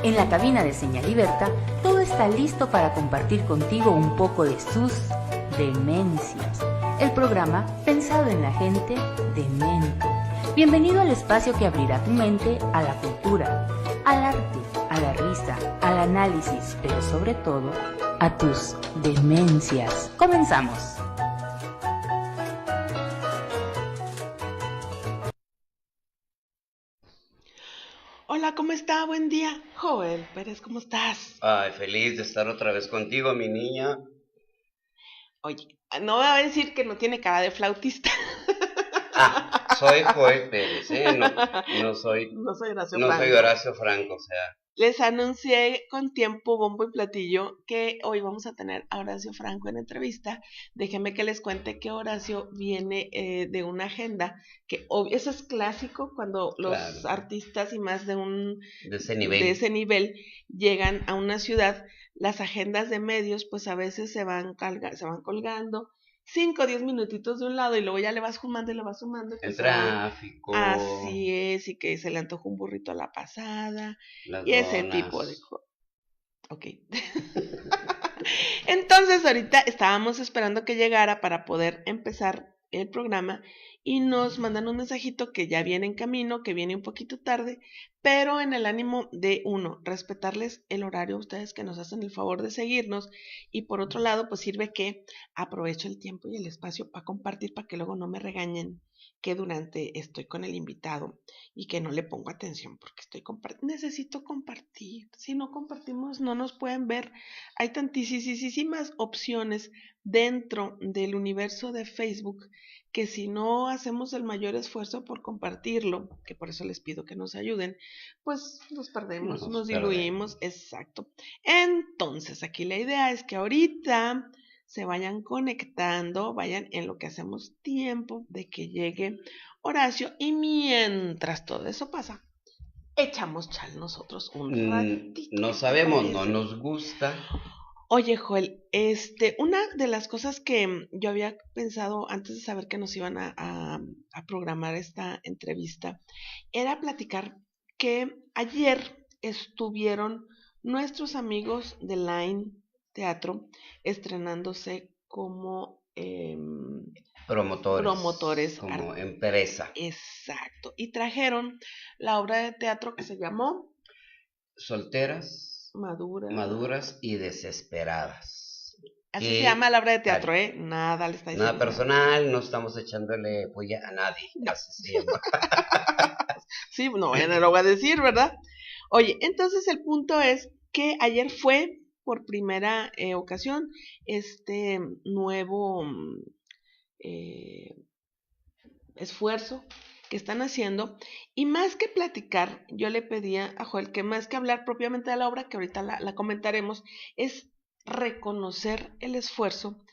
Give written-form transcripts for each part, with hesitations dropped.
En la cabina de Señal Libertad, todo está listo para compartir contigo un poco de sus demencias. El programa pensado en la gente demente. Bienvenido al espacio que abrirá tu mente a la cultura, al arte, a la risa, al análisis, pero sobre todo a tus demencias. Comenzamos. Hola, ¿cómo está? Buen día. Joel Pérez, ¿cómo estás? Ay, feliz de estar otra vez contigo, mi niña. Oye, no me va a decir que no tiene cara de flautista. Soy Joel Pérez, No soy Horacio Franco, o sea. Les anuncié con tiempo, bombo y platillo, que hoy vamos a tener a Horacio Franco en entrevista. Déjenme que les cuente que Horacio viene de una agenda, que eso es clásico cuando los artistas y más de ese nivel llegan a una ciudad. Las agendas de medios pues a veces se van colgando 5 o 10 minutitos de un lado y luego ya le vas sumando. El tráfico. Así es, y que se le antojó un burrito a la pasada. Las y donas. Ese tipo de cosas. Ok. Entonces ahorita estábamos esperando que llegara para poder empezar el programa y nos mandan un mensajito que ya viene en camino, que viene un poquito tarde, pero en el ánimo de respetarles el horario a ustedes que nos hacen el favor de seguirnos, y por otro lado pues sirve que aprovecho el tiempo y el espacio para compartir, para que luego no me regañen que durante estoy con el invitado y que no le pongo atención porque necesito compartir. Si no compartimos no nos pueden ver. Hay tantísimas opciones dentro del universo de Facebook que si no hacemos el mayor esfuerzo por compartirlo, que por eso les pido que nos ayuden, pues nos perdemos, nos diluimos. Exacto. Entonces aquí la idea es que ahorita se vayan conectando, vayan en lo que hacemos tiempo de que llegue Horacio, y mientras todo eso pasa, echamos chal nosotros un ratito. No sabemos, no nos gusta. Oye, Joel, una de las cosas que yo había pensado antes de saber que nos iban a programar esta entrevista era platicar que ayer estuvieron nuestros amigos de Line Teatro estrenándose como promotores como empresa. Exacto. Y trajeron la obra de teatro que se llamó Solteras, maduras y desesperadas. Así se llama la obra de teatro, Nada le está diciendo. Nada personal, no estamos echándole polla a nadie. No. Así se llama. Sí, no lo voy a decir, ¿verdad? Oye, entonces el punto es que ayer fue por primera ocasión este nuevo esfuerzo que están haciendo, y más que platicar, yo le pedía a Joel que más que hablar propiamente de la obra, que ahorita la comentaremos, es reconocer el esfuerzo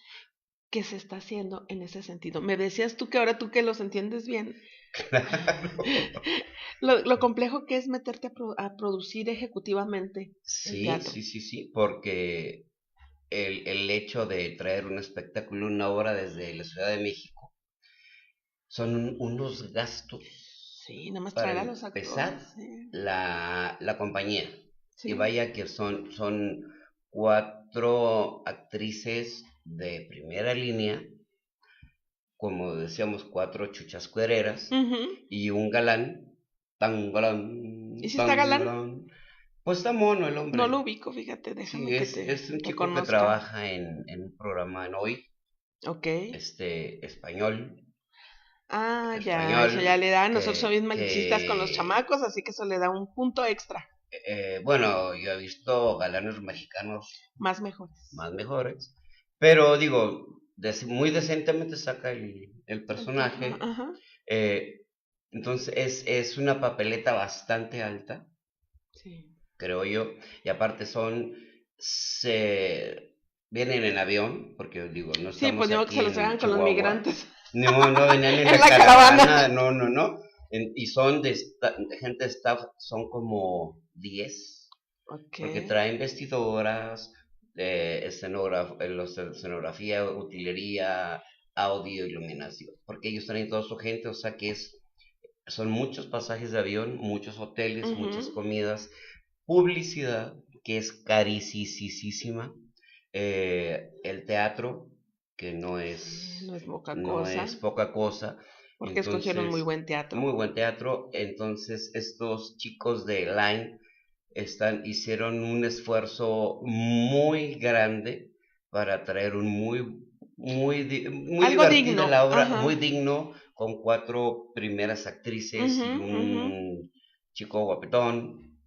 que se está haciendo en ese sentido. Me decías tú que ahora tú que los entiendes bien, claro. lo complejo que es meterte a producir ejecutivamente el teatro. Sí, porque el hecho de traer un espectáculo, una obra desde la Ciudad de México, son unos gastos. Sí, nada más traer a los actores. Sí. La compañía. Sí. Y vaya que son 4 actrices de primera línea, como decíamos, 4 chuchas cuereras, y un galán, tan galán. ¿Y si está galán? Pues está mono el hombre. No lo ubico, fíjate, déjame es un chico que trabaja en un programa en Hoy. Ok. Español. Ya, eso ya le da. Nosotros somos machistas con los chamacos, así que eso le da un punto extra. Bueno, yo he visto galanes mexicanos más mejores, pero digo, muy decentemente saca el personaje. Ajá. Entonces es una papeleta bastante alta, sí, creo yo, y aparte vienen en avión, porque digo, no estamos pues digo que se los hagan con los migrantes. No venían en la caravana, no. Y son de gente de staff, son como 10, porque traen vestidoras, escenografía, utilería, audio, iluminación, porque ellos traen toda su gente, o sea que son muchos pasajes de avión, muchos hoteles, muchas comidas, publicidad, que es carísima, el teatro, que no es poca cosa. Porque entonces, escogieron muy buen teatro. Muy buen teatro. Entonces estos chicos de Line hicieron un esfuerzo muy grande para traer un muy divertida la obra, muy digno, con 4 primeras actrices y un chico guapetón.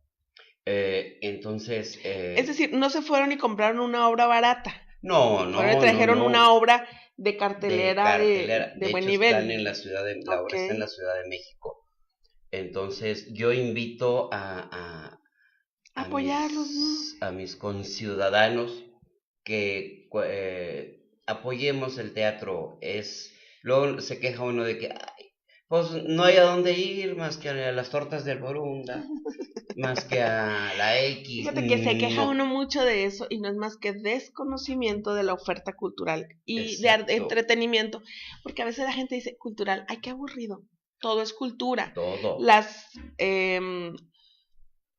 Entonces... es decir, no se fueron y compraron una obra barata. No. Trajeron una obra de cartelera de buen nivel. Están en la ciudad la obra está en la Ciudad de México. Entonces yo invito a apoyarlos, a mis conciudadanos que apoyemos el teatro. Luego se queja uno de que pues no hay a dónde ir más que a las tortas del Borunda, más que a la X. Fíjate que se queja uno mucho de eso y no es más que desconocimiento de la oferta cultural y de entretenimiento, porque a veces la gente dice cultural, ay, qué aburrido, todo es cultura. Todo.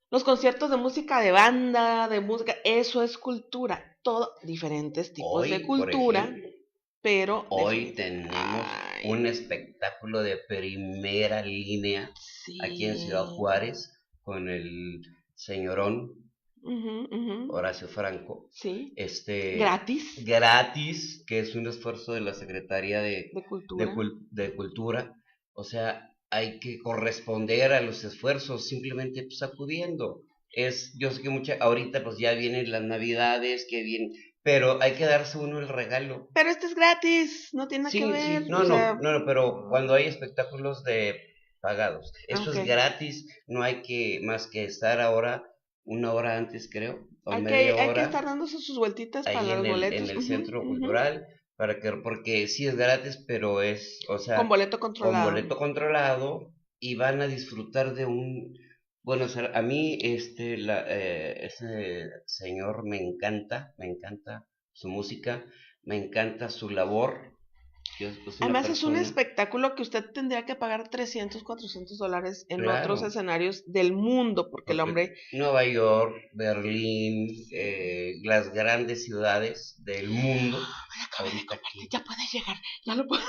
Los conciertos de música de banda, de música, eso es cultura, todo, diferentes tipos de cultura. Por ejemplo, pero hoy tenemos un espectáculo de primera línea aquí en Ciudad Juárez con el señorón Horacio Franco. Sí. Gratis, que es un esfuerzo de la Secretaría de Cultura. O sea, hay que corresponder a los esfuerzos simplemente pues acudiendo. Yo sé que ahorita pues ya vienen las Navidades, que vienen... Pero hay que darse uno el regalo. Pero este es gratis, no tiene nada que ver. Sí. No, pero cuando hay espectáculos pagados, eso es gratis, no hay más que estar ahora, 1 hora antes creo, o media hora. Hay que estar dándose sus vueltitas para los boletos. En el centro cultural, porque sí es gratis, pero es, o sea... Con boleto controlado. Con boleto controlado, y van a disfrutar de bueno, a mí ese señor me encanta su música, me encanta su labor. Además es un espectáculo que usted tendría que pagar $300, $400 en otros escenarios del mundo, porque el hombre... Nueva York, Berlín, las grandes ciudades del mundo. Ya puede llegar, ya lo puede...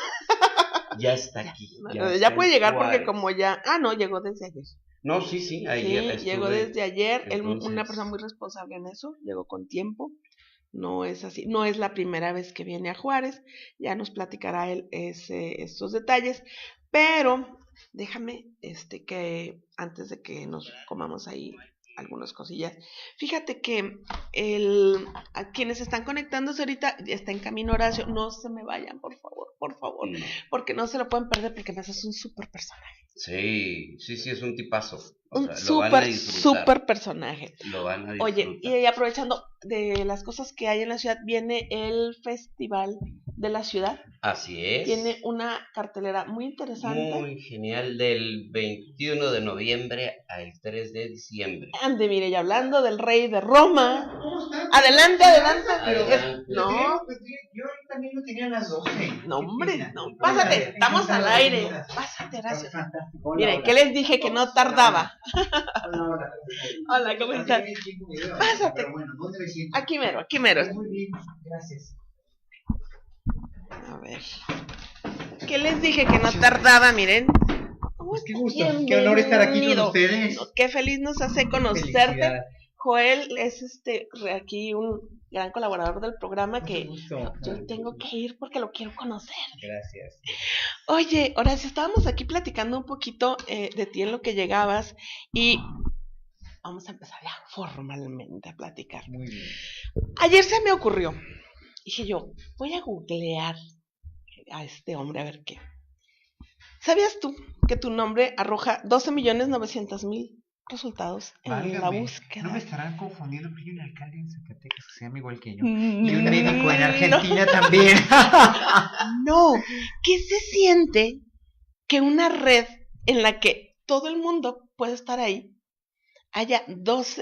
ya está aquí. Ya puede llegar porque como ya... no, llegó desde ayer. No, sí, ayer llegó desde ayer. Entonces... una persona muy responsable en eso, llegó con tiempo. No es así, no es la primera vez que viene a Juárez, ya nos platicará él estos detalles, pero déjame que antes de que nos comamos ahí algunas cosillas, fíjate que a quienes están conectándose ahorita, está en camino Horacio, no se me vayan, por favor, porque no se lo pueden perder, porque me haces un súper personaje. Sí, es un tipazo. Un súper personaje. Lo van a disfrutar. Oye, y aprovechando de las cosas que hay en la ciudad, viene el Festival de la Ciudad. Así es. Tiene una cartelera muy interesante. Muy genial, del 21 de noviembre al 3 de diciembre. Ande, mire, y hablando del rey de Roma. Adelante. No, pues yo también lo tenía a las 12. No, hombre, no. Pásate, estamos al aire. Pásate, gracias. Mire, ¿qué les dije que no tardaba? Hola, ¿cómo estás? Pásate. Aquí mero. Muy bien, gracias. A ver. ¿Qué les dije que no tardaba? Miren. Pues qué gusto, qué honor estar aquí con ustedes. Qué feliz nos hace conocerte. Joel es aquí un gran colaborador del programa que yo tengo que ir porque lo quiero conocer. Gracias. Oye, Horacio, estábamos aquí platicando un poquito de ti en lo que llegabas y vamos a empezar ya formalmente a platicar. Muy bien. Ayer se me ocurrió, dije yo, voy a googlear a este hombre a ver qué. ¿Sabías tú que tu nombre arroja 12.900.000 resultados en la búsqueda? No me estarán confundiendo, pero hay un alcalde en Zacatecas que se llama igual que yo. Y un médico en Argentina también. No, ¿qué se siente que una red en la que todo el mundo puede estar ahí haya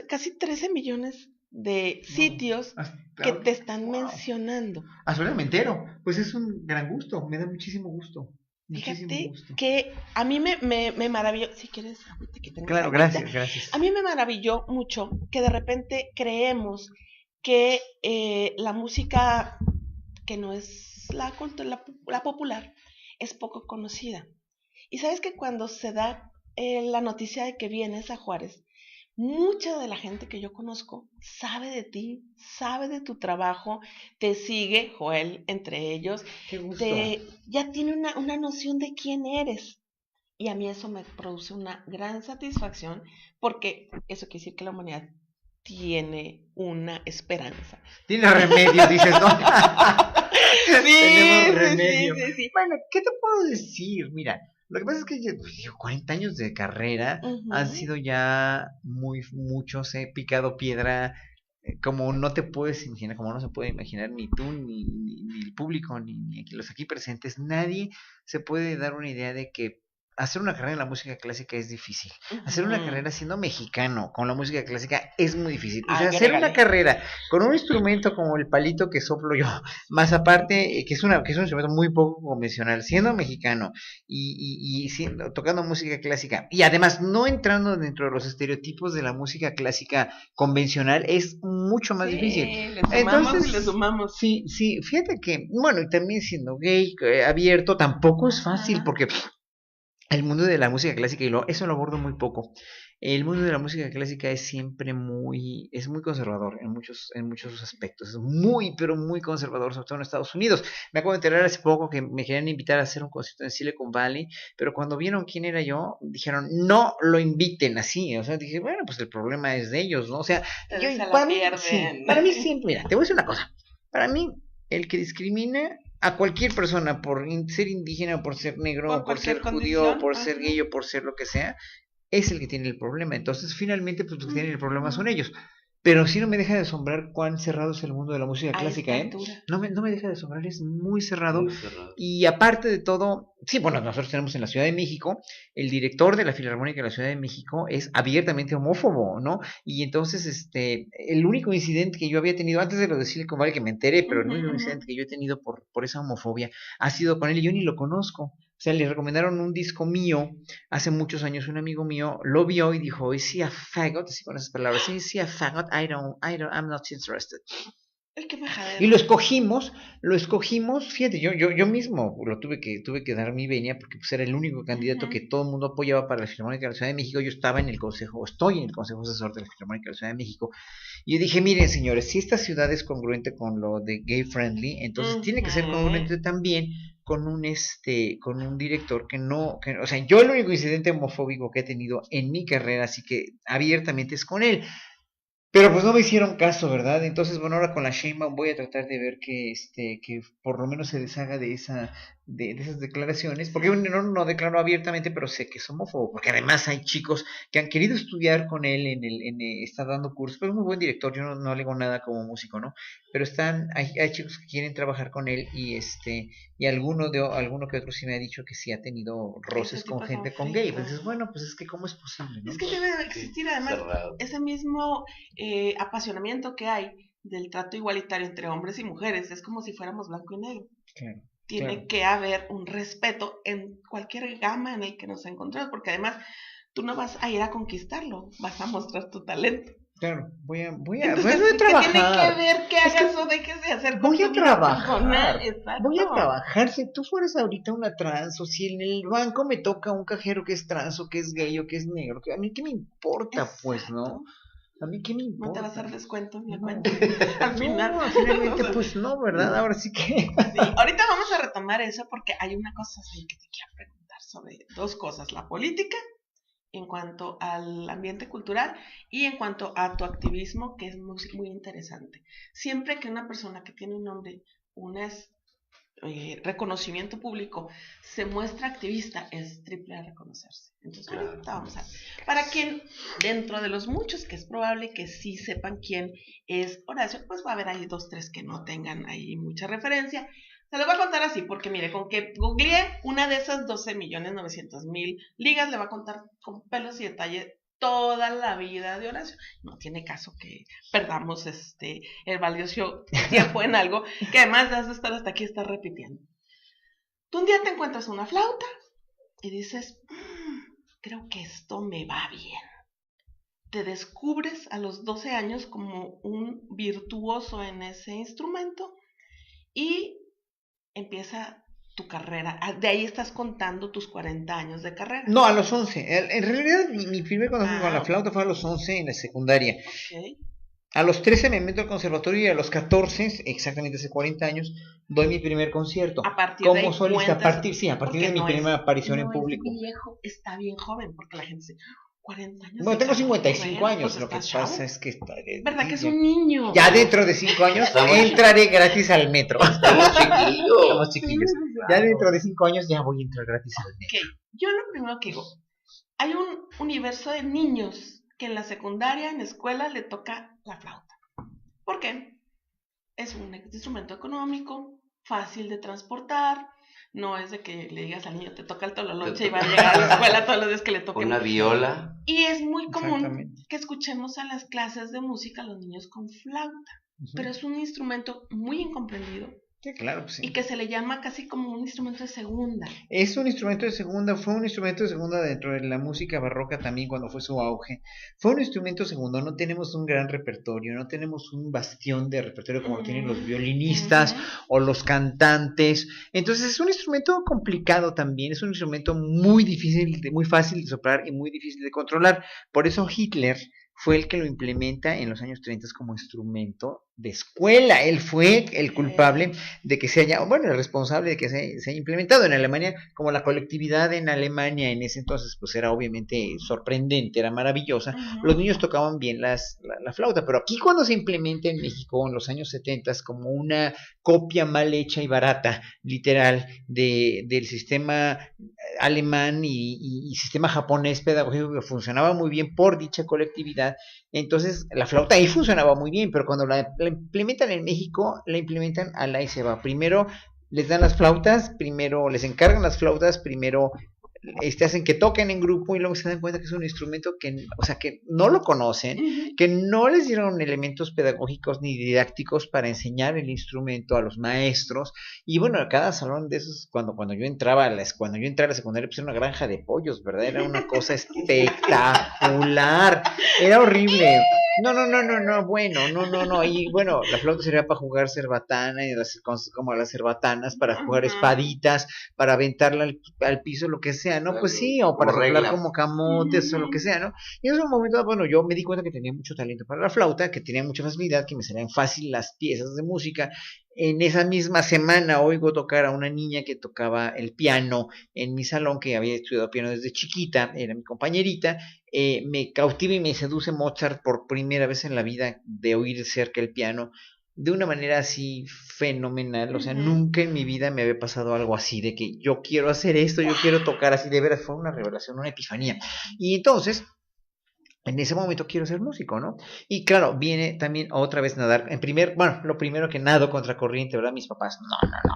casi 13 millones de sitios que te están mencionando? Absolutamente me entero. Pues es un gran gusto, me da muchísimo gusto. Fíjate que a mí me maravilló, si quieres, aquí tengo claro, gracias. A mí me maravilló mucho que de repente creemos que la música que no es la popular es poco conocida. Y sabes que cuando se da la noticia de que vienes a Juárez, mucha de la gente que yo conozco sabe de ti, sabe de tu trabajo, te sigue, Joel, entre ellos. Qué gusto. Ya tiene una noción de quién eres. Y a mí eso me produce una gran satisfacción, porque eso quiere decir que la humanidad tiene una esperanza. Tiene remedio, dices, ¿no? Tenemos remedio. Sí. Bueno, ¿qué te puedo decir? Mira, lo que pasa es que 40 años de carrera han sido ya muchos, he picado piedra como no te puedes imaginar, como no se puede imaginar ni tú, ni el público, ni los aquí presentes. Nadie se puede dar una idea de que hacer una carrera en la música clásica es difícil. Hacer una carrera siendo mexicano con la música clásica es muy difícil. O sea, hacer una carrera con un instrumento como el palito que soplo yo, más aparte que es un instrumento muy poco convencional, siendo mexicano y tocando música clásica, y además no entrando dentro de los estereotipos de la música clásica convencional, es mucho más difícil. Le sumamos. Sí, fíjate que, bueno, y también siendo gay, abierto, tampoco es fácil, porque el mundo de la música clásica, y eso lo abordo muy poco, el mundo de la música clásica es siempre muy conservador en muchos aspectos, es muy, pero muy conservador, sobre todo en Estados Unidos. Me acabo de enterar hace poco que me querían invitar a hacer un concierto en Silicon Valley, pero cuando vieron quién era yo, dijeron, no lo inviten así, o sea, dije, bueno, pues el problema es de ellos, ¿no? O sea, para mí siempre, mira, te voy a decir una cosa, para mí, el que discrimina a cualquier persona por ser indígena, por ser negro, por ser judío, por ser gay o por ser lo que sea, es el que tiene el problema. Entonces, finalmente, pues los que tienen el problema son ellos. Pero sí no me deja de asombrar cuán cerrado es el mundo de la música clásica, ¿eh? No me deja de asombrar, es muy cerrado. Y aparte de todo, sí, bueno, nosotros tenemos en la Ciudad de México, el director de la Filarmónica de la Ciudad de México es abiertamente homófobo, ¿no? Y entonces, el único incidente que yo había tenido, antes de lo de Silicon Valley, que me enteré, pero el único incidente que yo he tenido por esa homofobia ha sido con él, y yo ni lo conozco. O sea, le recomendaron un disco mío hace muchos años, un amigo mío lo vio y dijo, ¿is he a faggot? Así con esas palabras, ¿is he a faggot? I'm not interested. Y lo escogimos, fíjate, yo mismo tuve que dar mi venia, porque pues era el único candidato que todo el mundo apoyaba para la Filarmónica de la Ciudad de México. Yo estoy en el consejo asesor de la Filarmónica de la Ciudad de México, y yo dije, miren señores, si esta ciudad es congruente con lo de gay friendly, entonces tiene que ser congruente también con un director o sea, yo el único incidente homofóbico que he tenido en mi carrera, así que abiertamente es con él. Pero pues no me hicieron caso, ¿verdad? Entonces, bueno, ahora con la Sheinbaum voy a tratar de ver que por lo menos se deshaga de esas declaraciones, porque no declaro abiertamente, pero sé que es homófobo, porque además hay chicos que han querido estudiar con él, está dando cursos, pero es muy buen director, yo no le digo nada como músico, ¿no? Pero hay chicos que quieren trabajar con él, y alguno que otro sí me ha dicho que sí ha tenido roces con gente con gay. Entonces, bueno, pues es que ¿cómo es posible, no? Es que debe existir además ese mismo apasionamiento que hay del trato igualitario entre hombres y mujeres. Es como si fuéramos blanco y negro. Claro. Tiene que haber un respeto en cualquier gama en el que nos encontremos, porque además tú no vas a ir a conquistarlo, vas a mostrar tu talento. Claro, voy a trabajar. Tiene que ver que hagas o dejes de hacer. Voy a trabajar. Voy a trabajar. Si tú fueras ahorita una trans, o si en el banco me toca un cajero que es trans, o que es gay, o que es negro, a mí qué me importa. Exacto. Pues, ¿no? A mí qué me importa. No te va a hacer descuento en la cuenta. Al final. No, finalmente, pues no, ¿verdad? Ahora sí que. Sí, ahorita vamos a retomar eso, porque hay una cosa así que te quiero preguntar sobre dos cosas: la política, en cuanto al ambiente cultural, y en cuanto a tu activismo, que es muy, muy interesante. Siempre que una persona que tiene un nombre, reconocimiento público, se muestra activista, es triple a reconocerse. Entonces, ahorita vamos a ver. Para quien, dentro de los muchos que es probable que sí sepan quién es Horacio, pues va a haber ahí 2, 3 que no tengan ahí mucha referencia. Se lo voy a contar así, porque mire, con que googleé una de esas 12.900.000 ligas, le va a contar con pelos y detalle toda la vida de Horacio. No tiene caso que perdamos el valioso tiempo en algo que además vas a estar hasta aquí, estar repitiendo. Tú un día te encuentras una flauta y dices, creo que esto me va bien. Te descubres a los 12 años como un virtuoso en ese instrumento y empieza tu carrera. De ahí estás contando tus 40 años de carrera. No, a los 11. En realidad, mi primer contacto con la flauta fue a los 11 en la secundaria. Okay. A los 13 me meto al conservatorio y a los 14, exactamente hace 40 años, doy mi primer concierto. A partir como de ahí solista, a partir de mi no primera aparición no en público. Es viejo, está bien joven, porque la gente dice, 40 años. Bueno, tengo 55 años, pues lo que pasa es que ¿verdad que es un niño? Ya dentro de 5 años entraré gratis al metro. Estamos chiquillos. Estamos chiquillos. Ya dentro de 5 años ya voy a entrar gratis al metro. Okay. Yo lo primero que digo, hay un universo de niños que en la secundaria, en la escuela, le toca la flauta. ¿Por qué? Es un instrumento económico, fácil de transportar, no es de que le digas al niño, te toca el tololoche y va a llegar a la escuela todos los días que le toque. Una viola. Y es muy común que escuchemos a las clases de música a los niños con flauta, pero es un instrumento muy incomprendido. Sí, claro, pues sí. Y que se le llama casi como un instrumento de segunda. Es un instrumento de segunda, fue un instrumento de segunda dentro de la música barroca también cuando fue su auge. Fue un instrumento segundo, no tenemos un gran repertorio, no tenemos un bastión de repertorio como lo tienen los violinistas o los cantantes. Entonces es un instrumento complicado también, es un instrumento muy difícil, muy fácil de soplar y muy difícil de controlar. Por eso Hitler fue el que lo implementa en los años 30 como instrumento de escuela. Él fue el culpable de que se haya, bueno, el responsable de que se haya implementado en Alemania, como la colectividad en Alemania en ese entonces, pues era obviamente sorprendente, era maravillosa. Los niños tocaban bien la flauta, pero aquí cuando se implementa en México en los años 70 como una copia mal hecha y barata, literal, del sistema alemán y sistema japonés pedagógico que funcionaba muy bien por dicha colectividad. Entonces la flauta ahí funcionaba muy bien, pero cuando la implementan en México, la implementan a la y se va. Primero les dan las flautas, primero les encargan las flautas, primero hacen que toquen en grupo y luego se dan cuenta que es un instrumento que, o sea, que no lo conocen, que no les dieron elementos pedagógicos ni didácticos para enseñar el instrumento a los maestros. Y bueno, cada salón de esos, cuando yo entraba a la secundaria, pues era una granja de pollos, ¿verdad? Era una cosa espectacular, era horrible. No, bueno, no, y bueno, la flauta servía para jugar cerbatana, y como las cerbatanas, para jugar espaditas, para aventarla al piso, lo que sea, ¿no? Pues sí, o para soplar como camotes o lo que sea, ¿no? Y en ese momento, bueno, yo me di cuenta que tenía mucho talento para la flauta, que tenía mucha facilidad, que me salían fácil las piezas de música. En esa misma semana oigo tocar a una niña que tocaba el piano en mi salón, que había estudiado piano desde chiquita, era mi compañerita. Me cautiva y me seduce Mozart por primera vez en la vida, de oír cerca el piano de una manera así fenomenal. O sea, nunca en mi vida me había pasado algo así, de que yo quiero hacer esto, yo quiero tocar así, de veras fue una revelación, una epifanía. Y entonces en ese momento quiero ser músico, ¿no? Y claro, viene también otra vez nadar. Lo primero que nado contra corriente, ¿verdad? Mis papás, no,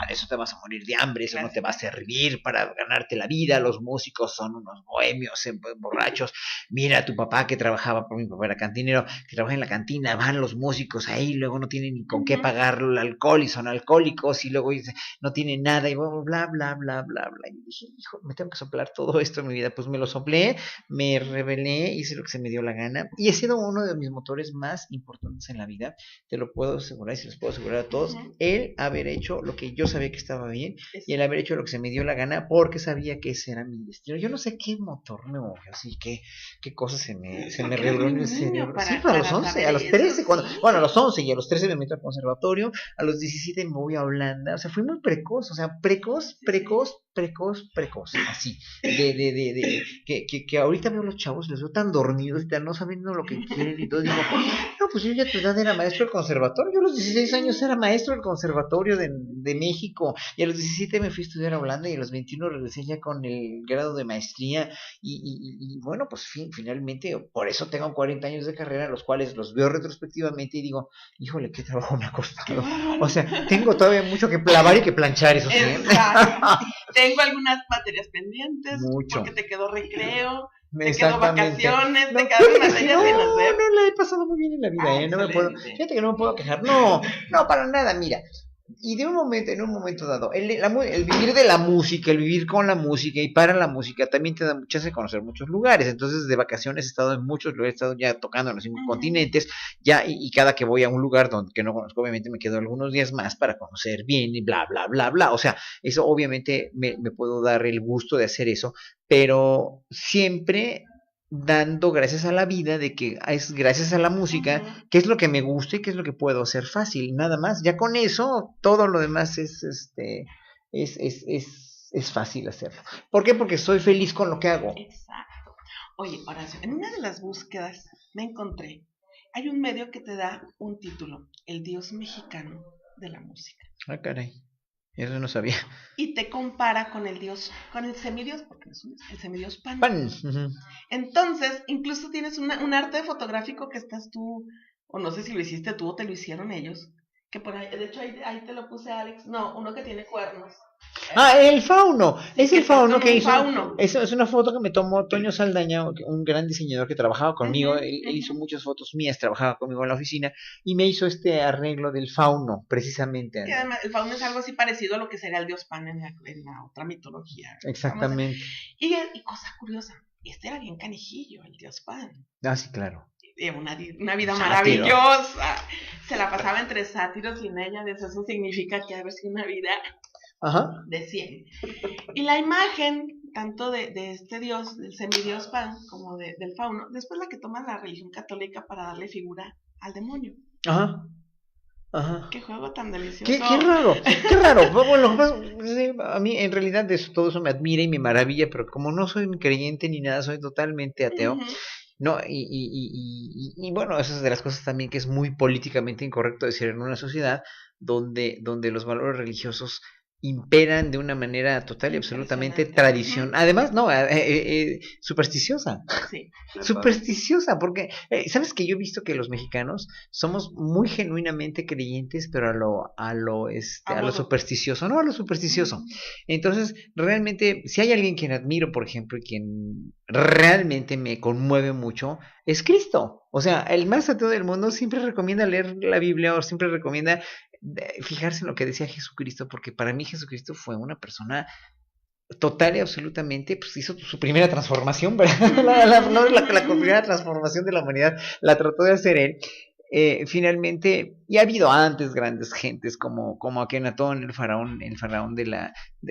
de eso te vas a morir de hambre, eso no te va a servir para ganarte la vida, los músicos son unos bohemios, borrachos. Mira, tu papá que trabajaba, mi papá era cantinero, que trabaja en la cantina, van los músicos ahí, luego no tienen ni con qué pagar el alcohol y son alcohólicos, y luego no tienen nada, y bla, bla, bla, bla, bla. Y dije, hijo, me tengo que soplar todo esto en mi vida. Pues me lo soplé, me rebelé, hice lo que se me dio la gana, y he sido uno de mis motores más importantes en la vida, te lo puedo asegurar, y se los puedo asegurar a todos, el haber hecho lo que yo sabía que estaba bien, y el haber hecho lo que se me dio la gana, porque sabía que ese era mi destino. Yo no sé qué motor me movió, así que qué cosas se me reveló en el cerebro. Sí, pero a los 11, a los 13, a los 11 y a los 13 me meto al conservatorio, a los 17 me voy a Holanda, o sea, fui muy precoz, o sea, precoz, así, que ahorita veo a los chavos, les veo tan dormidos y tan no sabiendo lo que quieren, y todo, digo, no, pues yo ya a tu edad era maestro del conservatorio, yo a los 16 años era maestro del conservatorio de México, y a los 17 me fui a estudiar a Holanda, y a los 21 regresé ya con el grado de maestría, y bueno, pues finalmente, por eso tengo 40 años de carrera, los cuales los veo retrospectivamente y digo, híjole, qué trabajo me ha costado, o sea, tengo todavía mucho que lavar y que planchar, eso sí. Tengo algunas materias pendientes, mucho. Porque te quedó recreo, te quedó vacaciones, te quedaron materias sin hacer. No, la he pasado muy bien en la vida, no me puedo, fíjate que no me puedo quejar, no, para nada, mira. Y en un momento dado, el vivir de la música, el vivir con la música y para la música también te da mucha chance de conocer muchos lugares. Entonces, de vacaciones he estado en muchos lugares, he estado ya tocando en los 5 continentes, ya, y cada que voy a un lugar que no conozco, obviamente me quedo algunos días más para conocer bien y bla, bla, bla, bla. O sea, eso obviamente me puedo dar el gusto de hacer eso, pero siempre dando gracias a la vida de que es gracias a la música que es lo que me gusta y que es lo que puedo hacer fácil, nada más. Ya con eso todo lo demás es fácil hacerlo. ¿Por qué? Porque soy feliz con lo que hago. Exacto. Oye, Horacio, en una de las búsquedas me encontré, hay un medio que te da un título, el Dios mexicano de la música. Ah, caray. Eso no sabía. Y te compara con el dios, con el semidios, porque es el semidios Pan. Entonces, incluso tienes un arte fotográfico que estás tú, o no sé si lo hiciste tú o te lo hicieron ellos, que por ahí, de hecho ahí te lo puse, Alex, no, uno que tiene cuernos. Ah, el fauno. Sí, es el fauno que hizo. Fauno. Es una foto que me tomó Toño Saldaña, un gran diseñador que trabajaba conmigo. Él hizo muchas fotos mías, trabajaba conmigo en la oficina y me hizo este arreglo del fauno, precisamente. Y además, el fauno es algo así parecido a lo que sería el dios Pan en la otra mitología. Exactamente. Y cosa curiosa, era bien canijillo, el dios Pan. Ah, sí, claro. Una vida maravillosa. Se la pasaba entre sátiros y en ella, eso significa que ha sido una vida de 100. Y la imagen, tanto de este dios, del semidios Pan, como del fauno, después la que toma la religión católica para darle figura al demonio. Ajá. Qué juego tan delicioso. Qué raro, qué raro. Bueno, a mí en realidad todo eso me admira y me maravilla, pero como no soy creyente ni nada, soy totalmente ateo. No, y bueno, esa es de las cosas también que es muy políticamente incorrecto decir en una sociedad donde los valores religiosos imperan de una manera total y absolutamente tradicional. Además, no, supersticiosa. Sí. Supersticiosa, porque sabes que yo he visto que los mexicanos somos muy genuinamente creyentes, pero a lo supersticioso, no a lo supersticioso. Entonces, realmente, si hay alguien quien admiro, por ejemplo, y quien realmente me conmueve mucho, es Cristo. O sea, el más ateo del mundo siempre recomienda leer la Biblia o siempre recomienda fijarse en lo que decía Jesucristo, porque para mí Jesucristo fue una persona total y absolutamente, pues hizo su primera transformación, ¿verdad? la primera transformación de la humanidad la trató de hacer él. Finalmente, y ha habido antes grandes gentes como Akenatón, el faraón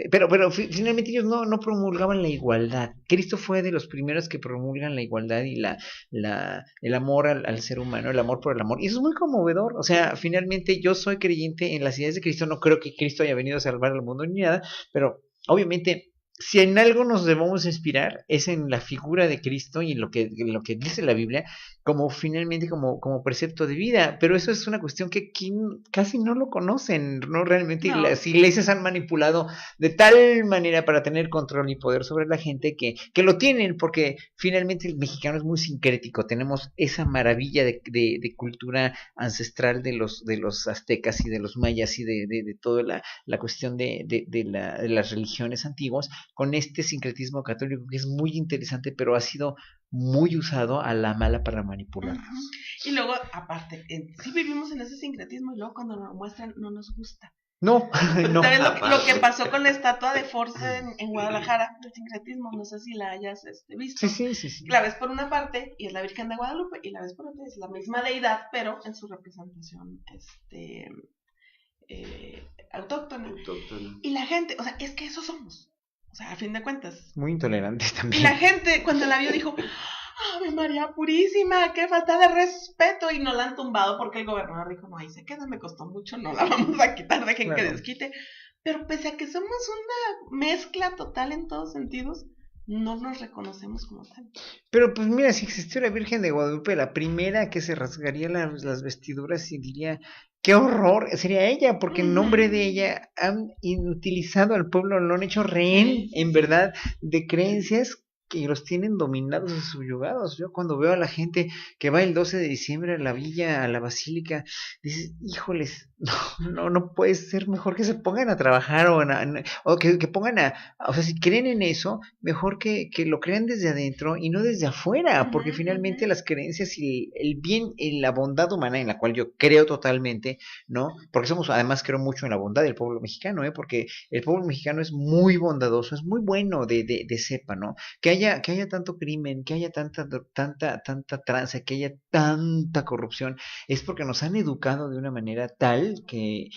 pero finalmente ellos no promulgaban la igualdad. Cristo fue de los primeros que promulgan la igualdad y el amor al ser humano, el amor por el amor, y eso es muy conmovedor. O sea, finalmente yo soy creyente en las ideas de Cristo, no creo que Cristo haya venido a salvar al mundo ni nada, pero obviamente si en algo nos debemos inspirar es en la figura de Cristo y en lo que dice la Biblia como finalmente como precepto de vida, pero eso es una cuestión que casi no lo conocen, no realmente. No. Las iglesias han manipulado de tal manera para tener control y poder sobre la gente que lo tienen, porque finalmente el mexicano es muy sincrético, tenemos esa maravilla de cultura ancestral de los aztecas y de los mayas y de toda la cuestión de las religiones antiguas, con este sincretismo católico que es muy interesante, pero ha sido muy usado a la mala para manipularnos. Y luego, aparte, sí vivimos en ese sincretismo y luego cuando nos muestran no nos gusta. No. ¿Sabes lo que pasó con la estatua de Force en Guadalajara, del sincretismo? No sé si la hayas visto. Sí. La ves por una parte y es la Virgen de Guadalupe, y la ves por otra, es la misma deidad, pero en su representación autóctona. Y la gente, o sea, es que eso somos. O sea, a fin de cuentas. Muy intolerantes también. Y la gente, cuando la vio, dijo: ¡Ave María Purísima! ¡Qué falta de respeto! Y no la han tumbado porque el gobernador dijo: no, ahí se queda, me costó mucho, no la vamos a quitar, dejen que desquite. Pero pese a que somos una mezcla total en todos sentidos, no nos reconocemos como tal. Pero pues mira, si existió la Virgen de Guadalupe, la primera que se rasgaría las vestiduras y diría: ¡qué horror! Sería ella, porque en nombre de ella han inutilizado al pueblo, lo han hecho rehén, en verdad, de creencias que los tienen dominados y subyugados. Yo cuando veo a la gente que va el 12 de diciembre a la villa, a la basílica, dices, híjoles, no puede ser, mejor que se pongan a trabajar o que pongan o sea, si creen en eso, mejor que lo crean desde adentro y no desde afuera, porque finalmente las creencias y el bien y la bondad humana, en la cual yo creo totalmente, ¿no? Porque además creo mucho en la bondad del pueblo mexicano, porque el pueblo mexicano es muy bondadoso, es muy bueno de cepa, ¿no? Que haya tanto crimen, que haya tanta tranza, que haya tanta corrupción, es porque nos han educado de una manera tal que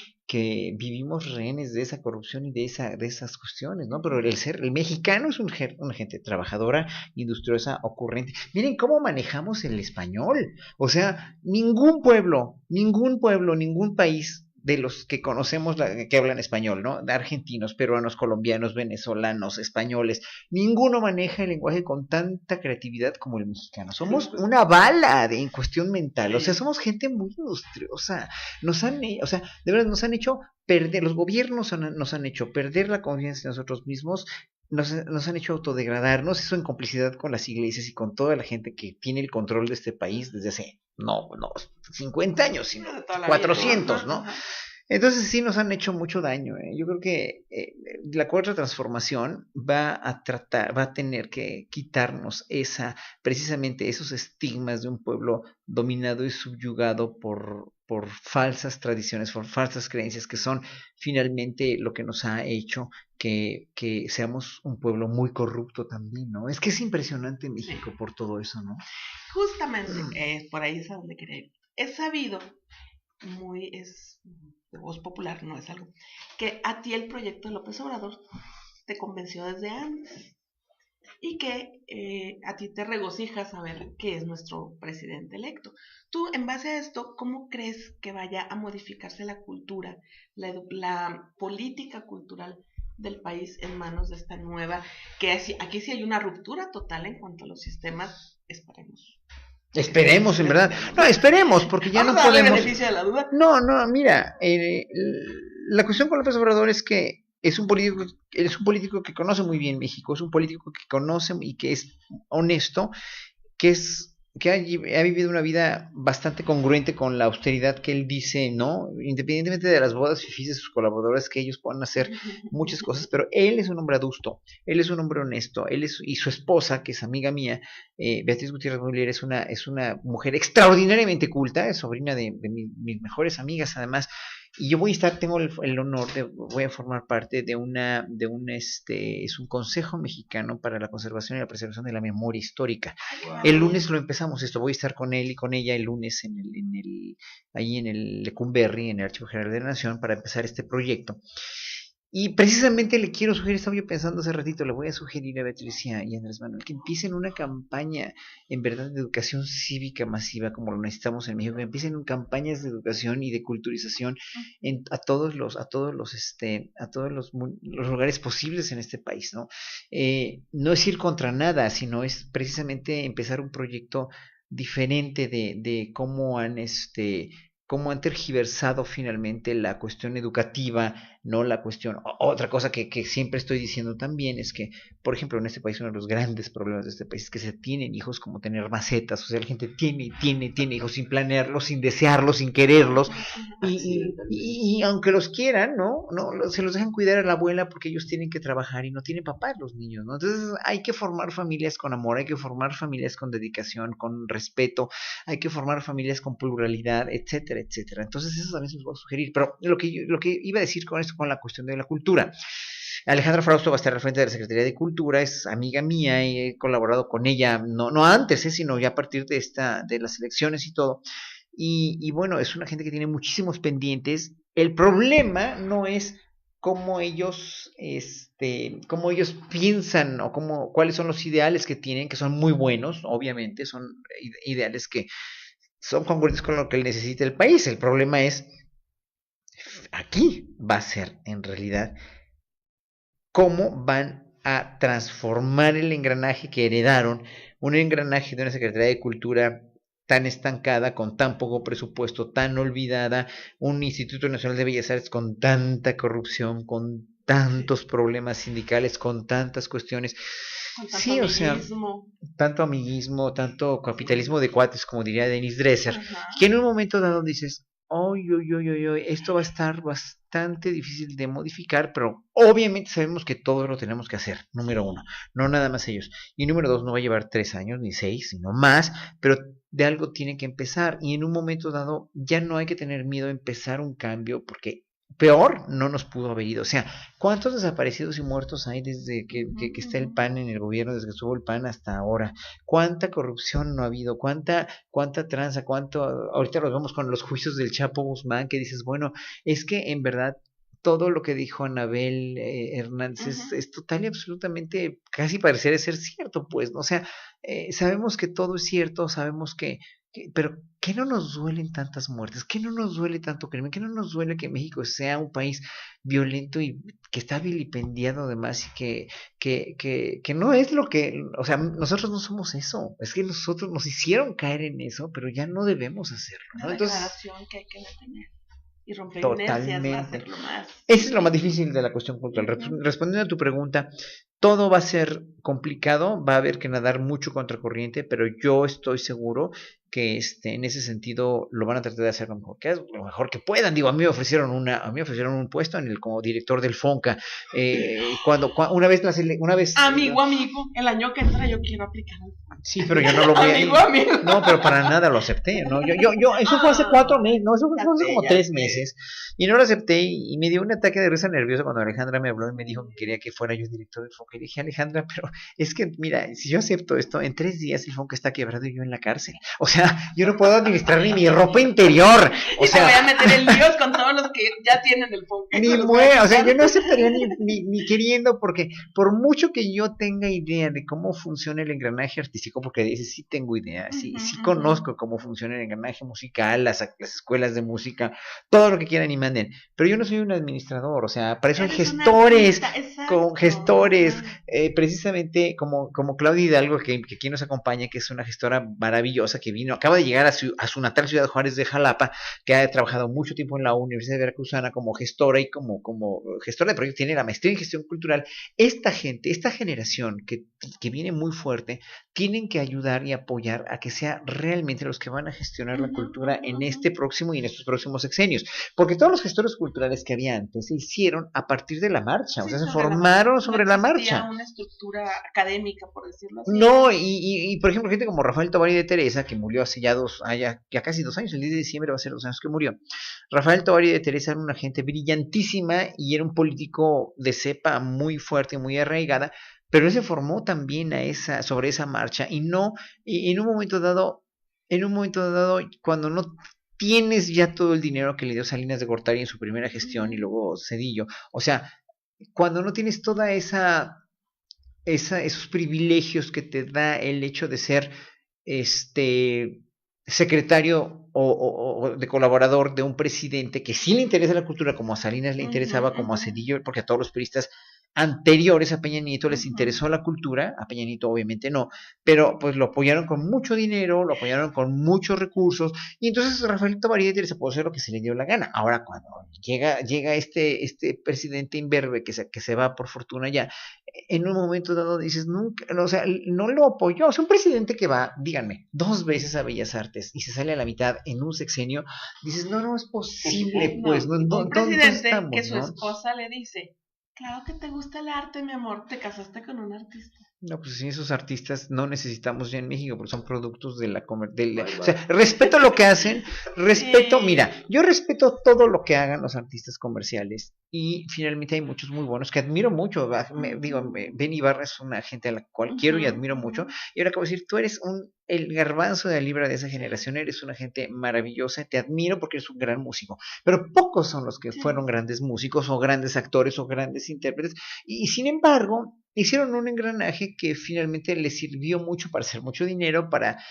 vivimos rehenes de esa corrupción y de esas cuestiones, ¿no? Pero el mexicano es una gente trabajadora, industriosa, ocurrente. Miren cómo manejamos el español. O sea, ningún pueblo, ningún país de los que conocemos que hablan español, ¿no? De argentinos, peruanos, colombianos, venezolanos, españoles, ninguno maneja el lenguaje con tanta creatividad como el mexicano. Somos una bala en cuestión mental, o sea, somos gente muy industriosa. O sea, de verdad nos han hecho perder, los gobiernos nos han hecho perder la confianza en nosotros mismos. Nos han hecho autodegradarnos, eso en complicidad con las iglesias y con toda la gente que tiene el control de este país desde hace, no 50 años, sino 400, ¿no? Entonces sí nos han hecho mucho daño. Yo creo que la cuarta transformación va a tener que quitarnos precisamente esos estigmas de un pueblo dominado y subyugado por falsas tradiciones, por falsas creencias, que son finalmente lo que nos ha hecho que seamos un pueblo muy corrupto también, ¿no? Es que es impresionante México por todo eso, ¿no? Justamente, por ahí es a donde quería ir. Es sabido, es de voz popular, no es algo, que a ti el proyecto de López Obrador te convenció desde antes y que a ti te regocija saber que es nuestro presidente electo. Tú, en base a esto, ¿cómo crees que vaya a modificarse la cultura, la política cultural del país en manos de esta nueva, que aquí sí hay una ruptura total en cuanto a los sistemas, Esperemos, en verdad. No, esperemos, porque ya no podemos. Beneficio de la duda. No, mira, la cuestión con López Obrador es que es un político que conoce muy bien México, es un político que conoce y que es honesto, que ha vivido una vida bastante congruente con la austeridad que él dice, ¿no? Independientemente de las bodas fifís de sus colaboradores, que ellos puedan hacer muchas cosas, pero él es un hombre adusto, él es un hombre honesto, y su esposa, que es amiga mía, Beatriz Gutiérrez Müller, es una mujer extraordinariamente culta, es sobrina de mis mejores amigas, además. Y yo tengo el honor voy a formar parte es un consejo mexicano para la conservación y la preservación de la memoria histórica. Wow. El lunes lo empezamos voy a estar con él y con ella el lunes ahí en el Lecumberri, en el Archivo General de la Nación, para empezar este proyecto. Y precisamente le quiero sugerir, estaba yo pensando hace ratito, le voy a sugerir a Beatriz y a Andrés Manuel que empiecen una campaña en verdad de educación cívica masiva, como lo necesitamos en México, que empiecen campañas de educación y de culturización a todos los lugares posibles en este país, ¿no? No es ir contra nada, sino es precisamente empezar un proyecto diferente de cómo han tergiversado finalmente la cuestión educativa, no la cuestión. Otra cosa que siempre estoy diciendo también es que, por ejemplo, en este país uno de los grandes problemas de este país es que se tienen hijos como tener macetas, o sea, la gente tiene hijos sin planearlos, sin desearlos, sin quererlos, y aunque los quieran, ¿no? Se los dejan cuidar a la abuela porque ellos tienen que trabajar y no tienen papá los niños, ¿no? Entonces hay que formar familias con amor, hay que formar familias con dedicación, con respeto, hay que formar familias con pluralidad, etcétera, etcétera. Entonces eso también se los voy a sugerir. Pero lo que iba a decir con esto, con la cuestión de la cultura, Alejandra Frausto va a estar al frente de la Secretaría de Cultura, es amiga mía y he colaborado con ella, no antes, sino ya a partir de las elecciones y todo. Y bueno, es una gente que tiene muchísimos pendientes. El problema no es cómo ellos piensan o cuáles son los ideales que tienen, que son muy buenos, obviamente, son ideales que son congruentes con lo que necesita el país. El problema es, aquí va a ser en realidad cómo van a transformar el engranaje que heredaron, un engranaje de una Secretaría de Cultura tan estancada, con tan poco presupuesto, tan olvidada, un Instituto Nacional de Bellas Artes con tanta corrupción, con tantos problemas sindicales, con tantas cuestiones. Con tanto Sí, o sea, amiguismo. tanto amiguismo, tanto capitalismo de cuates, como diría Dennis Dresser, Ajá. que en un momento dado dices, oy, oy, oy, oy, oy, esto va a estar bastante difícil de modificar, pero obviamente sabemos que todos lo tenemos que hacer, número uno, no nada más ellos. Y número dos, no va a llevar 3 años ni 6, sino más, pero de algo tiene que empezar. Y en un momento dado ya no hay que tener miedo a empezar un cambio, porque peor no nos pudo haber ido. O sea, ¿cuántos desaparecidos y muertos hay desde que está el PAN en el gobierno, desde que estuvo el PAN hasta ahora? ¿Cuánta corrupción no ha habido? ¿Cuánta tranza? Ahorita los vemos con los juicios del Chapo Guzmán, que dices, bueno, es que en verdad todo lo que dijo Anabel Hernández Ujú. es total y absolutamente, casi pareciera ser cierto, pues, ¿no? O sea, sabemos que todo es cierto, sabemos pero ¿qué no nos duelen tantas muertes? ¿Qué no nos duele tanto crimen? ¿Qué no nos duele que México sea un país violento y que está vilipendiado además y que no es lo que, o sea, nosotros no somos eso, es que nosotros nos hicieron caer en eso, pero ya no debemos hacerlo, Una ¿no? Entonces, degradación que hay que detener. Y romper inercias va a totalmente. ser lo más Eso es lo más difícil. difícil de la cuestión cultural. Ujú. Respondiendo a tu pregunta, todo va a ser complicado, va a haber que nadar mucho contracorriente, pero yo estoy seguro que en ese sentido lo van a tratar de hacer lo mejor que puedan. Digo, a mí me ofrecieron un puesto como director del FONCA. Una vez Amigo, el año que entra yo quiero aplicar. Sí, pero yo no lo voy a ir. Amigo. No, pero para nada lo acepté, ¿no? Eso fue hace 4 meses, no, eso fue hace como Ya 3 meses. Y no lo acepté y me dio un ataque de risa nervioso cuando Alejandra me habló y me dijo que quería que fuera yo director del FONCA. Y dije, Alejandra, pero es que, mira, si yo acepto esto, en 3 días el FONCA está quebrado y yo en la cárcel. O sea, yo no puedo administrar ni mi ropa interior. Y te voy a meter en líos con todos los que ya tienen el FONCA. O sea, yo no aceptaría ni queriendo, porque por mucho que yo tenga idea de cómo funciona el engranaje artístico, porque de ese sí tengo idea, sí conozco cómo funciona el engranaje musical, las escuelas de música, todo lo que quieran y manden, pero yo no soy un administrador, o sea, para eso hay gestores, precisamente como Claudia Hidalgo, que aquí nos acompaña, que es una gestora maravillosa, que acaba de llegar a su natal ciudad Juárez de Jalapa, que ha trabajado mucho tiempo en la Universidad Veracruzana como gestora y como gestora de proyectos, tiene la maestría en gestión cultural. Esta generación que viene muy fuerte, tienen que ayudar y apoyar a que sea realmente los que van a gestionar la cultura en este próximo y en estos próximos sexenios, porque todos los gestores culturales que había antes se hicieron a partir de la marcha, o sea, se formaron sobre la marcha. No una estructura académica, por decirlo así. No, y por ejemplo, gente como Rafael Tovar de Teresa, que murió hace ya casi 2 años, el 10 de diciembre va a ser 2 años que murió. Rafael Tovar de Teresa era una gente brillantísima y era un político de cepa muy fuerte, muy arraigada, pero él se formó también sobre esa marcha y en un momento dado, cuando no tienes ya todo el dinero que le dio Salinas de Gortari en su primera gestión y luego Zedillo, o sea, cuando no tienes toda esos privilegios que te da el hecho de ser secretario o de colaborador de un presidente que sí le interesa la cultura, como a Salinas le interesaba, como a Zedillo, porque a todos los periodistas anteriores a Peña Nieto les interesó la cultura, a Peña Nieto obviamente no, pero pues lo apoyaron con mucho dinero, lo apoyaron con muchos recursos, y entonces Rafael Tabarita se puede hacer lo que se le dio la gana. Ahora cuando llega este presidente imberbe que se va por fortuna ya, en un momento dado dices, nunca, o sea, no lo apoyó, o sea, un presidente que va, díganme, 2 veces a Bellas Artes y se sale a la mitad en un sexenio, dices, no es posible, pues, un presidente estamos, que su esposa le dice, claro que te gusta el arte, mi amor, te casaste con un artista. No, pues sí, esos artistas no necesitamos ya en México, porque son productos de o sea, respeto lo que hacen, mira, yo respeto todo lo que hagan los artistas comerciales, y finalmente hay muchos muy buenos que admiro mucho, Ben Ibarra es una gente a la cual quiero y admiro mucho, y ahora acabo de decir, tú eres el garbanzo de la libra de esa generación, eres una gente maravillosa, te admiro porque eres un gran músico, pero pocos son los que fueron grandes músicos, o grandes actores, o grandes intérpretes, y sin embargo, hicieron un engranaje que finalmente les sirvió mucho para hacer mucho dinero, para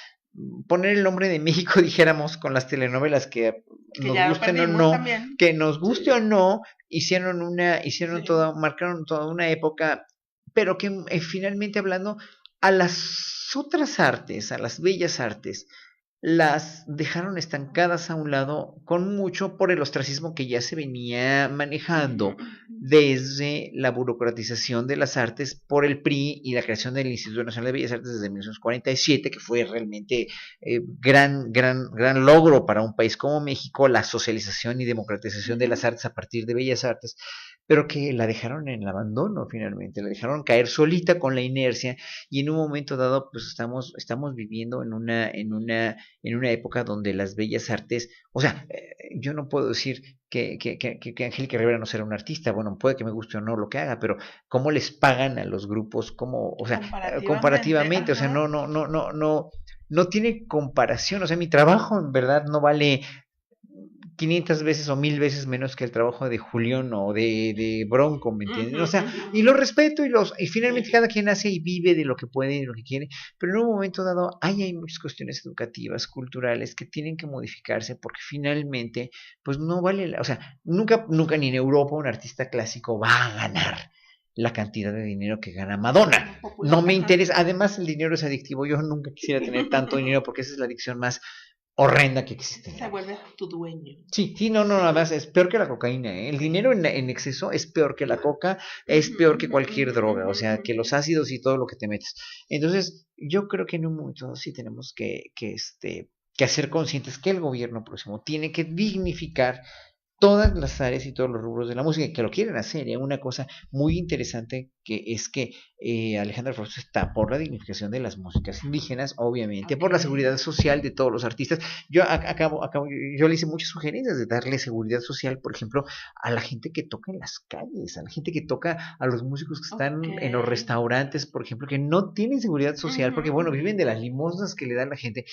poner el nombre de México, dijéramos, con las telenovelas que nos gusten o no, también. Que nos guste o no, marcaron toda una época, pero que finalmente hablando a las otras artes, a las bellas artes, las dejaron estancadas a un lado con mucho por el ostracismo que ya se venía manejando desde la burocratización de las artes por el PRI y la creación del Instituto Nacional de Bellas Artes desde 1947, que fue realmente gran logro para un país como México, la socialización y democratización de las artes a partir de Bellas Artes, pero que la dejaron en el abandono finalmente, la dejaron caer solita con la inercia, y en un momento dado pues estamos viviendo en una época donde las bellas artes, o sea, yo no puedo decir que Angélica Rivera no será un artista, bueno, puede que me guste o no lo que haga, pero cómo les pagan a los grupos, cómo, o sea, comparativamente, o sea, no tiene comparación, o sea, mi trabajo en verdad no vale 500 veces o 1000 veces menos que el trabajo de Julián o de Bronco, ¿me entiendes? O sea, y lo respeto y finalmente cada quien hace y vive de lo que puede y de lo que quiere, pero en un momento dado hay muchas cuestiones educativas, culturales que tienen que modificarse porque finalmente, pues no vale, o sea, nunca ni en Europa un artista clásico va a ganar la cantidad de dinero que gana Madonna. No me interesa, además el dinero es adictivo, yo nunca quisiera tener tanto dinero porque esa es la adicción más horrenda que existe. Se vuelve tu dueño. Sí, no, nada más, es peor que la cocaína, ¿eh? El dinero en exceso es peor que la coca, es peor que cualquier droga, o sea, que los ácidos y todo lo que te metes. Entonces, yo creo que en un momento sí tenemos que hacer conscientes que el gobierno próximo tiene que dignificar todas las áreas y todos los rubros de la música, que lo quieren hacer, ¿eh? Una cosa muy interesante que es que Alejandra Frost está por la dignificación de las músicas indígenas, obviamente, por la seguridad social de todos los artistas. Yo yo le hice muchas sugerencias de darle seguridad social, por ejemplo, a la gente que toca en las calles, a la gente que toca, a los músicos que están en los restaurantes, por ejemplo, que no tienen seguridad social, porque bueno, viven de las limosnas que le dan la gente.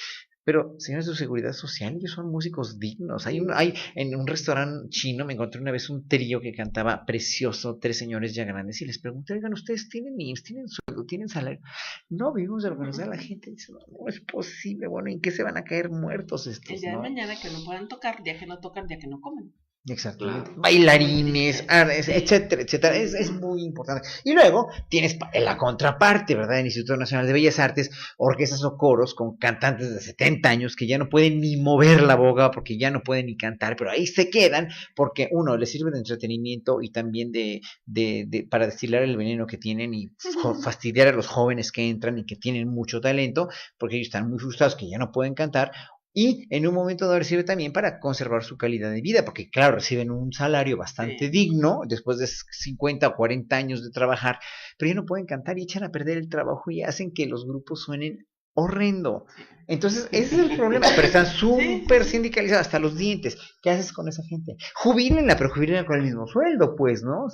Pero, señores, su seguridad social, ellos son músicos dignos. Hay en un restaurante chino, me encontré una vez un trío que cantaba precioso, 3 señores ya grandes, y les pregunté, oigan, ¿ustedes tienen IMSS, tienen sueldo, tienen salario? No, vivimos de lo que nos da la gente. Dice, no es posible, bueno, ¿en qué se van a caer muertos estos? El día de mañana que no puedan tocar, día que no tocan, día que no comen. Exactamente. Claro. Bailarines, etcétera, etcétera. Es muy importante. Y luego tienes la contraparte, ¿verdad? El Instituto Nacional de Bellas Artes, orquestas o coros con cantantes de 70 años que ya no pueden ni mover la boca porque ya no pueden ni cantar, pero ahí se quedan porque uno les sirve de entretenimiento y también para destilar el veneno que tienen y fastidiar a los jóvenes que entran y que tienen mucho talento porque ellos están muy frustrados que ya no pueden cantar. Y en un momento dado sirve también para conservar su calidad de vida, porque claro, reciben un salario bastante digno después de 50 o 40 años de trabajar, pero ya no pueden cantar y echan a perder el trabajo y hacen que los grupos suenen horrendo. Entonces, ese es el problema, pero están súper sindicalizados hasta los dientes. ¿Qué haces con esa gente? Jubílenla, pero jubílenla con el mismo sueldo, pues, ¿no?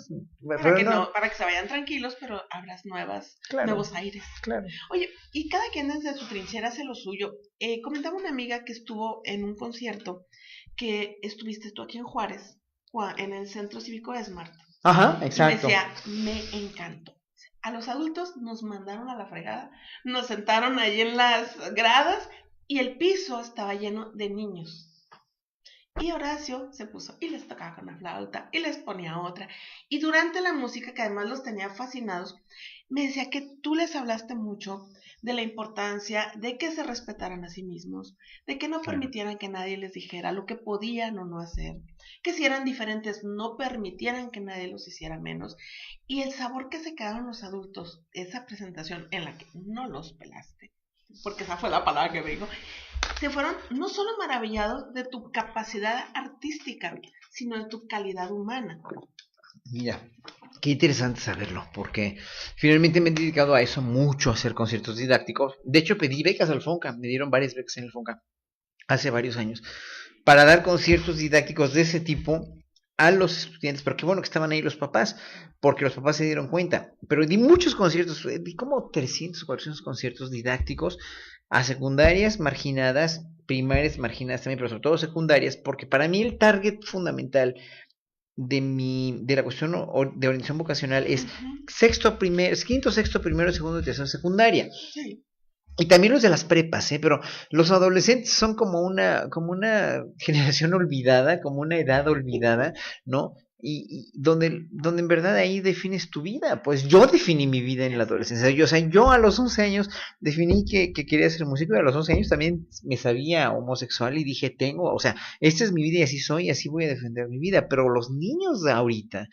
Para que se vayan tranquilos, pero habrás nuevos aires. Claro. Oye, y cada quien desde su trinchera hace lo suyo. Comentaba una amiga que estuvo en un concierto que estuviste tú aquí en Juárez, en el Centro Cívico Smart. Ajá, exacto. Y me decía, me encantó. A los adultos nos mandaron a la fregada, nos sentaron ahí en las gradas y el piso estaba lleno de niños. Y Horacio se puso y les tocaba con la flauta y les ponía otra. Y durante la música, que además los tenía fascinados, me decía que tú les hablaste mucho de la importancia de que se respetaran a sí mismos, de que no permitieran que nadie les dijera lo que podían o no hacer, que si eran diferentes no permitieran que nadie los hiciera menos. Y el sabor que se quedaron los adultos, esa presentación en la que no los pelaste, porque esa fue la palabra que me dijo, se fueron no solo maravillados de tu capacidad artística, sino de tu calidad humana. Mira, qué interesante saberlo, porque finalmente me he dedicado a eso mucho, a hacer conciertos didácticos. De hecho, pedí becas al FONCA, me dieron varias becas en el FONCA hace varios años, para dar conciertos didácticos de ese tipo a los estudiantes, pero qué bueno que estaban ahí los papás, porque los papás se dieron cuenta. Pero di muchos conciertos, di como 300 o 400 conciertos didácticos a secundarias marginadas, primarias marginadas también, pero sobre todo secundarias, porque para mí el target fundamental de la cuestión de orientación vocacional es quinto, sexto, primero, segundo y tercero secundaria. Sí. Y también los de las prepas, pero los adolescentes son como una generación olvidada, como una edad olvidada, ¿no? y donde en verdad ahí defines tu vida. Pues yo definí mi vida en la adolescencia. Yo a los 11 años definí que quería ser músico, y a los 11 años también me sabía homosexual y dije, esta es mi vida y así soy, y así voy a defender mi vida. Pero los niños de ahorita,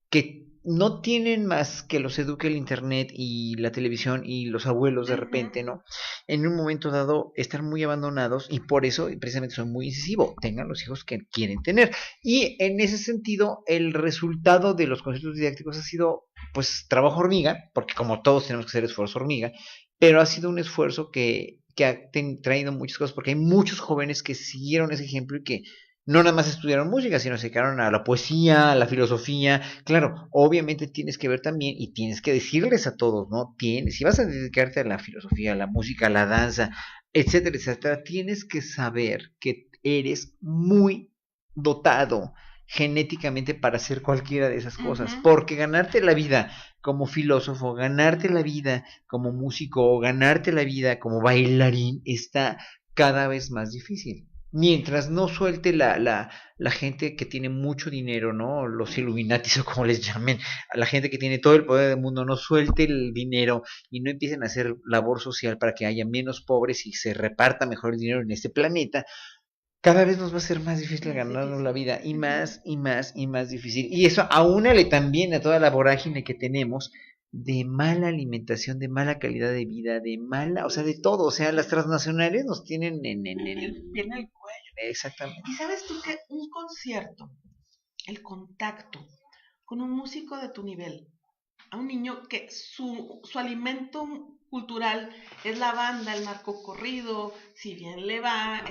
que no tienen más que los eduque el internet y la televisión y los abuelos de repente, ¿no? En un momento dado están muy abandonados, y por eso precisamente soy muy incisivo, tengan los hijos que quieren tener. Y en ese sentido, el resultado de los conceptos didácticos ha sido, pues, trabajo hormiga, porque como todos tenemos que hacer esfuerzo hormiga, pero ha sido un esfuerzo que ha traído muchas cosas, porque hay muchos jóvenes que siguieron ese ejemplo y que no nada más estudiaron música, sino se dedicaron a la poesía, a la filosofía. Claro, obviamente tienes que ver también y tienes que decirles a todos, ¿no? Si vas a dedicarte a la filosofía, a la música, a la danza, etcétera, etcétera, tienes que saber que eres muy dotado genéticamente para hacer cualquiera de esas cosas, porque ganarte la vida como filósofo, ganarte la vida como músico, ganarte la vida como bailarín está cada vez más difícil. Mientras no suelte la gente que tiene mucho dinero, ¿no? Los Illuminatis o como les llamen, a la gente que tiene todo el poder del mundo, no suelte el dinero y no empiecen a hacer labor social para que haya menos pobres y se reparta mejor el dinero en este planeta, cada vez nos va a ser más difícil ganarnos la vida, y más y más y más difícil. Y eso aúnale también a toda la vorágine que tenemos de mala alimentación, de mala calidad de vida, o sea, de todo. O sea, las transnacionales nos tienen en el cuello. Exactamente. Y sabes tú que un concierto, el contacto con un músico de tu nivel, a un niño que su alimento cultural es la banda, el narcocorrido, si bien le va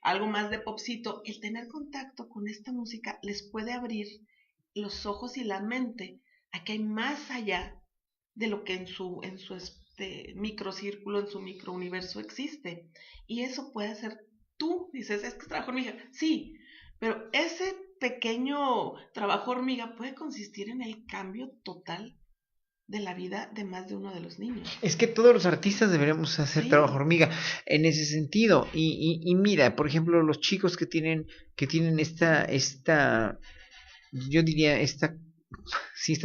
algo más de popcito, el tener contacto con esta música les puede abrir los ojos y la mente a que hay más allá de lo que en su microcírculo, en su microuniverso existe. Y eso puede ser tú, dices, es que trabajo hormiga. Sí, pero ese pequeño trabajo hormiga puede consistir en el cambio total de la vida de más de uno de los niños. Es que todos los artistas deberíamos hacer trabajo hormiga en ese sentido. Y mira, por ejemplo, los chicos que tienen esta yo diría esta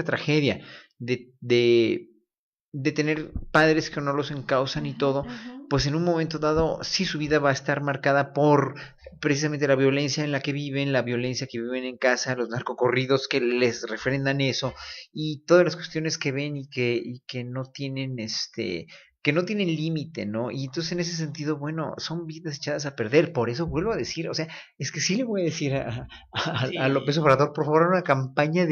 tragedia de tener padres que no los encausan y todo, pues en un momento dado sí su vida va a estar marcada por precisamente la violencia en la que viven, la violencia que viven en casa, los narcocorridos que les refrendan eso, y todas las cuestiones que ven y que no tienen que no tienen límite, ¿no? Y entonces en ese sentido, bueno, son vidas echadas a perder. Por eso vuelvo a decir, o sea, es que sí le voy a decir a López Obrador, por favor, una campaña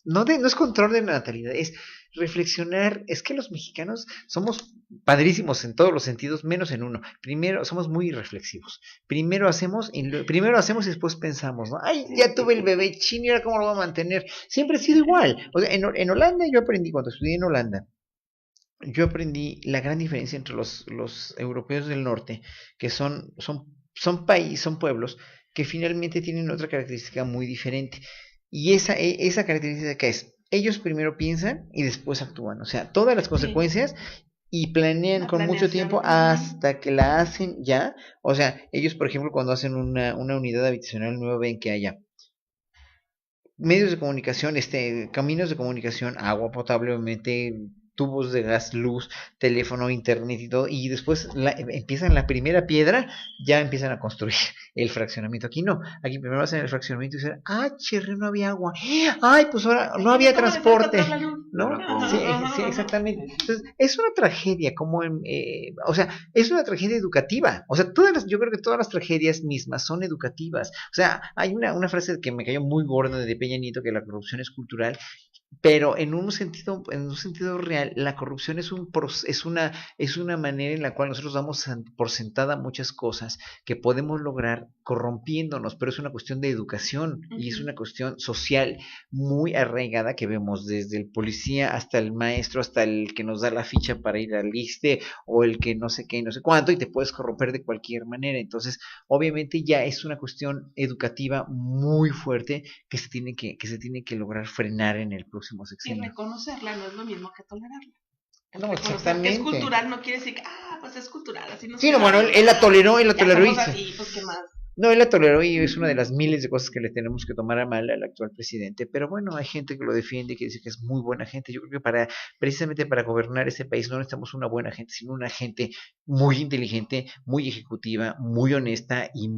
no es control de natalidad, es reflexionar. Es que los mexicanos somos padrísimos en todos los sentidos, menos en uno. Primero, somos muy reflexivos. Primero hacemos y después pensamos, ¿no? Ay, ya tuve el bebé chino, ¿y ahora cómo lo voy a mantener? Siempre ha sido igual. O sea, en Holanda yo aprendí, cuando estudié en Holanda, yo aprendí la gran diferencia entre los europeos del norte, que son pueblos que finalmente tienen otra característica muy diferente. Y esa característica es, ellos primero piensan y después actúan. O sea, todas las consecuencias y planean con mucho tiempo hasta que la hacen ya. O sea, ellos, por ejemplo, cuando hacen una unidad habitacional nueva, ven que haya medios de comunicación, caminos de comunicación, agua potable, obviamente, tubos de gas, luz, teléfono, internet y todo, y después empiezan la primera piedra, ya empiezan a construir el fraccionamiento. Aquí no, aquí primero hacen el fraccionamiento y dicen, cherre, no había agua, ay, pues ahora no había transporte, ¿no? Sí, exactamente. Entonces, es una tragedia, o sea, es una tragedia educativa. O sea, yo creo que todas las tragedias mismas son educativas. O sea, hay una frase que me cayó muy gorda de Peña Nieto, que la corrupción es cultural. Pero en un sentido real, la corrupción es una manera en la cual nosotros damos por sentada muchas cosas que podemos lograr corrompiéndonos, pero es una cuestión de educación y es una cuestión social muy arraigada que vemos desde el policía hasta el maestro, hasta el que nos da la ficha para ir al ISSSTE o el que no sé qué, no sé cuánto, y te puedes corromper de cualquier manera. Entonces, obviamente ya es una cuestión educativa muy fuerte que se tiene que lograr frenar en el próximo sexenio. Y reconocerla no es lo mismo que tolerarla. No, exactamente. Que es cultural no quiere decir que, pues es cultural, así no. Sí, no, bueno, él la toleró y así, pues qué más. No, él la toleró y es una de las miles de cosas que le tenemos que tomar a mal al actual presidente. Pero bueno, hay gente que lo defiende, que dice que es muy buena gente. Yo creo que precisamente para gobernar ese país no necesitamos una buena gente, sino una gente muy inteligente, muy ejecutiva, muy honesta y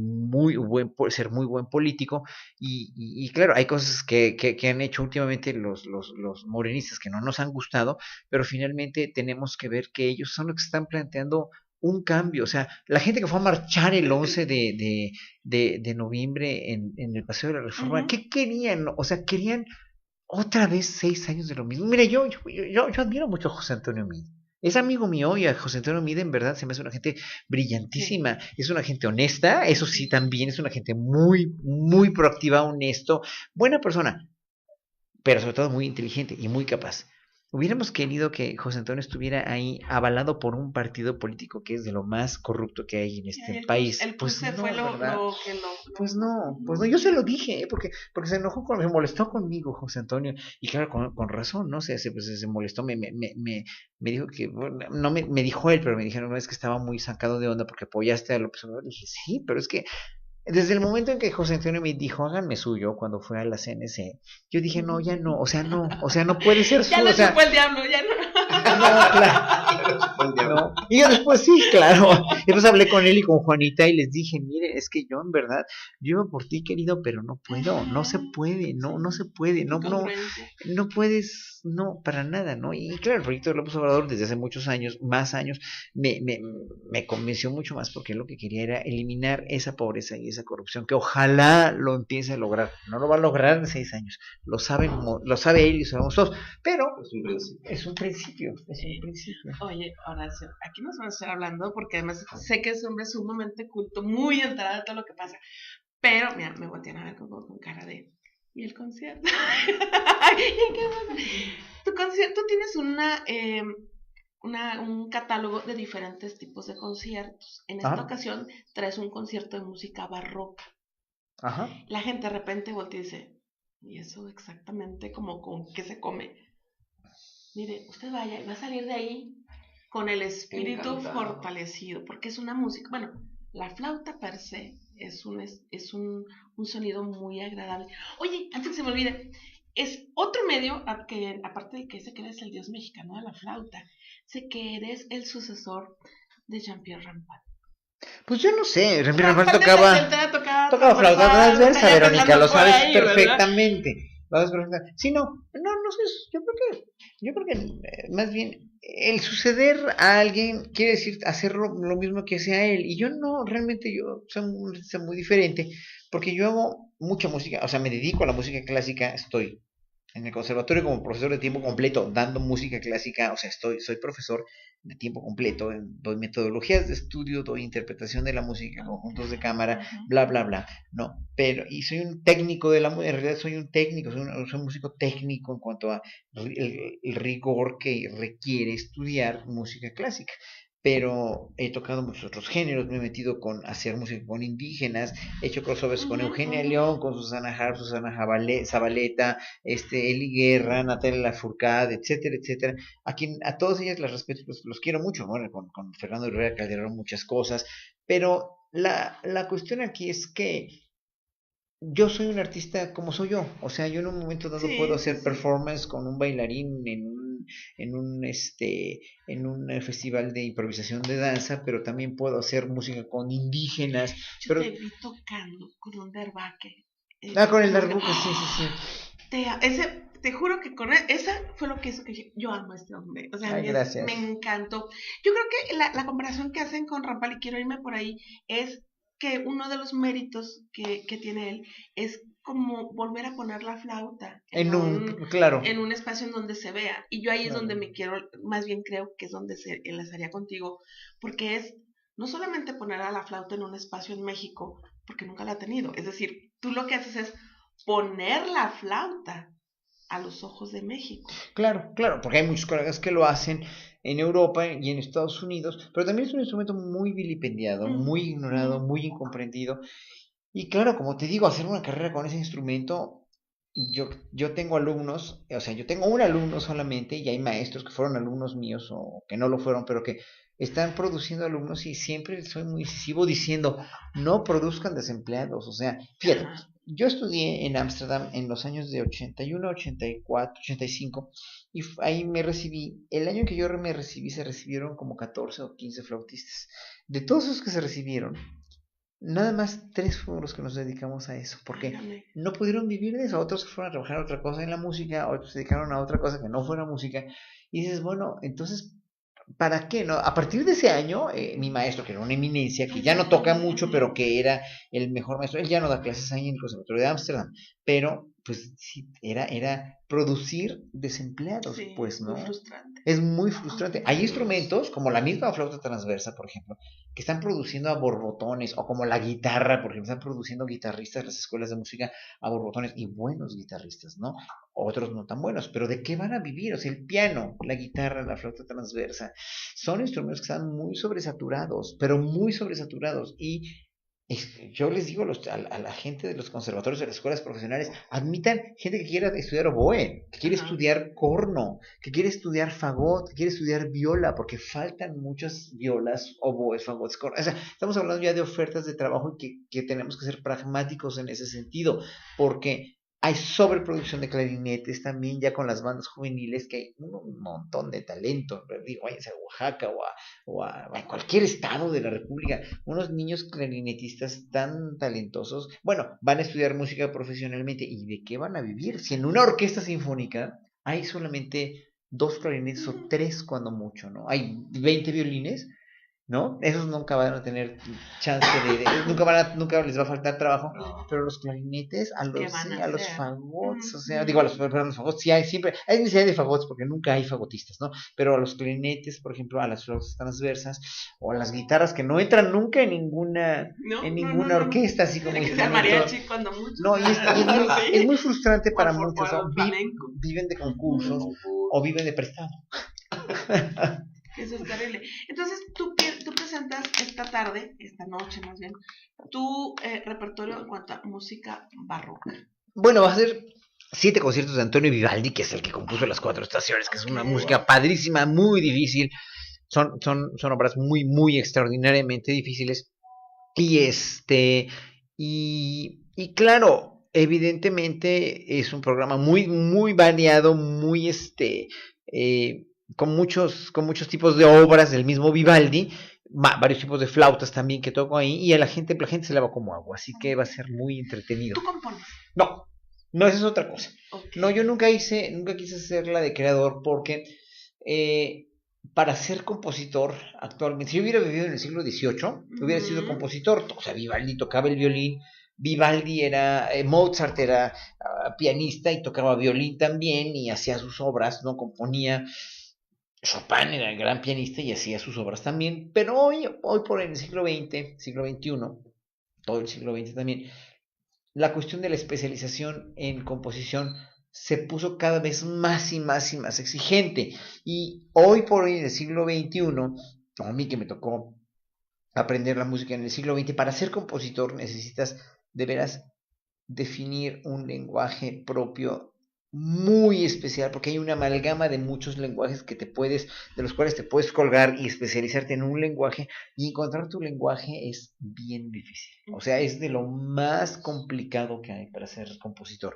ser muy buen político. Y claro, hay cosas que han hecho últimamente los morenistas que no nos han gustado, pero finalmente tenemos que ver que ellos son los que están planteando un cambio, o sea, la gente que fue a marchar el 11 de noviembre en el Paseo de la Reforma, ¿qué querían? O sea, querían otra vez 6 años de lo mismo. Mira, yo admiro mucho a José Antonio Mid. Es amigo mío y a José Antonio Mid en verdad se me hace una gente brillantísima, es una gente honesta, eso sí también es una gente muy proactiva, honesto, buena persona, pero sobre todo muy inteligente y muy capaz. Hubiéramos querido que José Antonio estuviera ahí avalado por un partido político que es de lo más corrupto que hay en este país. El pues cruce no, fue ¿verdad? que Pues no, yo se lo dije, porque se enojó, se molestó conmigo José Antonio, y claro, con razón, ¿no? Se molestó, me dijo que, bueno, no me dijo él, pero me dijeron, no, es que estaba muy sacado de onda porque apoyaste a López Obrador. Dije, sí, pero es que desde el momento en que José Antonio me dijo, háganme suyo, cuando fue a la CNC, yo dije, no, ya no, o sea, no puede ser ya suyo, le chupó el diablo, ya no. No, claro. No. Y yo después sí, claro. Después hablé con él y con Juanita y les dije, mire, es que yo en verdad, yo iba por ti, querido, pero no puedo, no se puede, no se puede, no puedes, no, para nada, ¿no? Y claro, el proyecto de López Obrador desde hace muchos años, más años, me convenció mucho más porque lo que quería era eliminar esa pobreza y esa corrupción, que ojalá lo empiece a lograr. No lo va a lograr en 6 años, lo sabe él y lo sabemos todos, pero es un principio. Oye, Horacio, aquí nos vamos a estar hablando porque además sé que es un hombre sumamente culto, muy enterado de todo lo que pasa, pero mira, me voltean a ver con cara de... ¿Y el concierto? ¿Y qué pasa? Tu concierto tienes un catálogo de diferentes tipos de conciertos. En esta ocasión traes un concierto de música barroca. Ajá. La gente de repente voltea y dice, ¿y eso exactamente como con qué se come? Mire, usted vaya y va a salir de ahí con el espíritu fortalecido, porque es una música, bueno, la flauta per se es un sonido muy agradable. Oye, antes que se me olvide, es otro medio que, aparte de que sé que eres el dios mexicano de la flauta, sé que eres el sucesor de Jean-Pierre Rampal. Pues yo no sé, Jean-Pierre Rampal tocaba flauta transversa, Verónica, lo sabes ahí, perfectamente. Sí, no sé, yo creo que más bien el suceder a alguien quiere decir hacer lo mismo que hacía él, y yo no, realmente yo soy muy diferente, porque yo hago mucha música, o sea, me dedico a la música clásica, estoy en el conservatorio como profesor de tiempo completo, dando música clásica, o sea, soy profesor de tiempo completo, doy metodologías de estudio, doy interpretación de la música, conjuntos de cámara, bla, bla, bla, no, pero, y soy un técnico de la música, en realidad soy un técnico, soy un músico técnico en cuanto a el rigor que requiere estudiar música clásica. Pero he tocado muchos otros géneros, me he metido con hacer música con indígenas, he hecho crossovers con Eugenia León, con Susana Harp, Susana Zabaleta, Eli Guerra, Natalia Lafourcade, etcétera, etcétera. A todas ellas las respeto, los quiero mucho, bueno, con Fernando Rivera Calderón muchas cosas, pero la cuestión aquí es que yo soy un artista como soy yo, o sea, yo en un momento dado puedo hacer performance con un bailarín en un festival de improvisación de danza, pero también puedo hacer música con indígenas. Yo te vi tocando con un derbaque. Con el derbaque, sí. Te juro que esa fue lo que hizo que yo amo a este hombre. O sea, gracias. Me encantó. Yo creo que la comparación que hacen con Rampal, y quiero irme por ahí, es que uno de los méritos que tiene él es como volver a poner la flauta en un espacio en donde se vea. Y yo ahí es donde más bien creo que es donde se enlazaría contigo, porque es no solamente poner a la flauta en un espacio en México, porque nunca la ha tenido. Es decir, tú lo que haces es poner la flauta a los ojos de México. Claro, porque hay muchos colegas que lo hacen en Europa y en Estados Unidos, pero también es un instrumento muy vilipendiado, muy ignorado, muy incomprendido. Y claro, como te digo, hacer una carrera con ese instrumento yo tengo alumnos, o sea, yo tengo un alumno solamente y hay maestros que fueron alumnos míos o que no lo fueron, pero que están produciendo alumnos y siempre soy muy incisivo diciendo, no produzcan desempleados. O sea, fíjate, yo estudié en Ámsterdam en los años de 81, 84, 85 y ahí me recibí. El año que yo me recibí se recibieron como 14 o 15 flautistas. De todos esos que se recibieron, nada más 3 fuimos los que nos dedicamos a eso, porque no pudieron vivir de eso. Otros se fueron a trabajar a otra cosa en la música, otros se dedicaron a otra cosa que no fuera música. Y dices, bueno, entonces, ¿para qué? No? A partir de ese año, mi maestro, que era una eminencia, que ya no toca mucho, pero que era el mejor maestro, él ya no da clases ahí en el Conservatorio de Ámsterdam, pero pues sí, era producir desempleados, Sí, pues, ¿no? muy frustrante. Es muy frustrante. Hay instrumentos, como la misma flauta transversa, por ejemplo, que están produciendo a borbotones, o como la guitarra, por ejemplo, están produciendo guitarristas, las escuelas de música a borbotones, y buenos guitarristas, ¿no? Otros no tan buenos, pero ¿de qué van a vivir? O sea, el piano, la guitarra, la flauta transversa, son instrumentos que están muy sobresaturados, pero muy sobresaturados, y yo les digo a la gente de los conservatorios, de las escuelas profesionales, admitan gente que quiera estudiar oboe, que quiere estudiar corno, que quiere estudiar fagot, que quiere estudiar viola, porque faltan muchas violas, oboes, fagots, cornos. O sea, estamos hablando ya de ofertas de trabajo y que tenemos que ser pragmáticos en ese sentido, porque hay sobreproducción de clarinetes también, ya con las bandas juveniles, que hay un montón de talento. Digo, váyanse a Oaxaca a cualquier estado de la República, unos niños clarinetistas tan talentosos. Bueno, van a estudiar música profesionalmente. ¿Y de qué van a vivir? Si en una orquesta sinfónica hay solamente 2 clarinetes o 3 cuando mucho, ¿no? Hay 20 violines, ¿no? Esos nunca van a tener chance nunca les va a faltar trabajo, pero los clarinetes a los fagots, o sea, digo, a los fagots, sí hay necesidad de fagots porque nunca hay fagotistas, ¿no? Pero a los clarinetes, por ejemplo, a las flautas transversas o a las guitarras que no entran nunca en ninguna orquesta, así como mariachi cuando mucho. No, y es muy frustrante para muchos, ¿no? Viven de concursos o viven de prestado. Eso es terrible. Entonces, tú presentas esta noche más bien, tu repertorio en cuanto a música barroca. Bueno, va a ser 7 conciertos de Antonio Vivaldi, que es el que compuso Las 4 Estaciones, que es una música padrísima, muy difícil. Son obras muy, muy extraordinariamente difíciles. Y claro, evidentemente es un programa muy, muy variado, muy con muchos tipos de obras del mismo Vivaldi, varios tipos de flautas también que toco ahí, y a la gente se le va como agua, así que va a ser muy entretenido. ¿Tú compones? No, esa es otra cosa. Okay. No, yo nunca quise ser la de creador, porque para ser compositor actualmente, si yo hubiera vivido en el siglo XVIII, hubiera sido compositor. O sea, Vivaldi tocaba el violín, Mozart era pianista y tocaba violín también y hacía sus obras, no componía. Chopin era el gran pianista y hacía sus obras también, pero hoy por el siglo XX, siglo XXI, todo el siglo XX también, la cuestión de la especialización en composición se puso cada vez más y más y más exigente, y hoy por hoy en el siglo XXI, a mí que me tocó aprender la música en el siglo XX, para ser compositor necesitas de veras definir un lenguaje propio muy especial, porque hay una amalgama de muchos lenguajes de los cuales te puedes colgar y especializarte en un lenguaje, y encontrar tu lenguaje es bien difícil. O sea, es de lo más complicado que hay para ser compositor.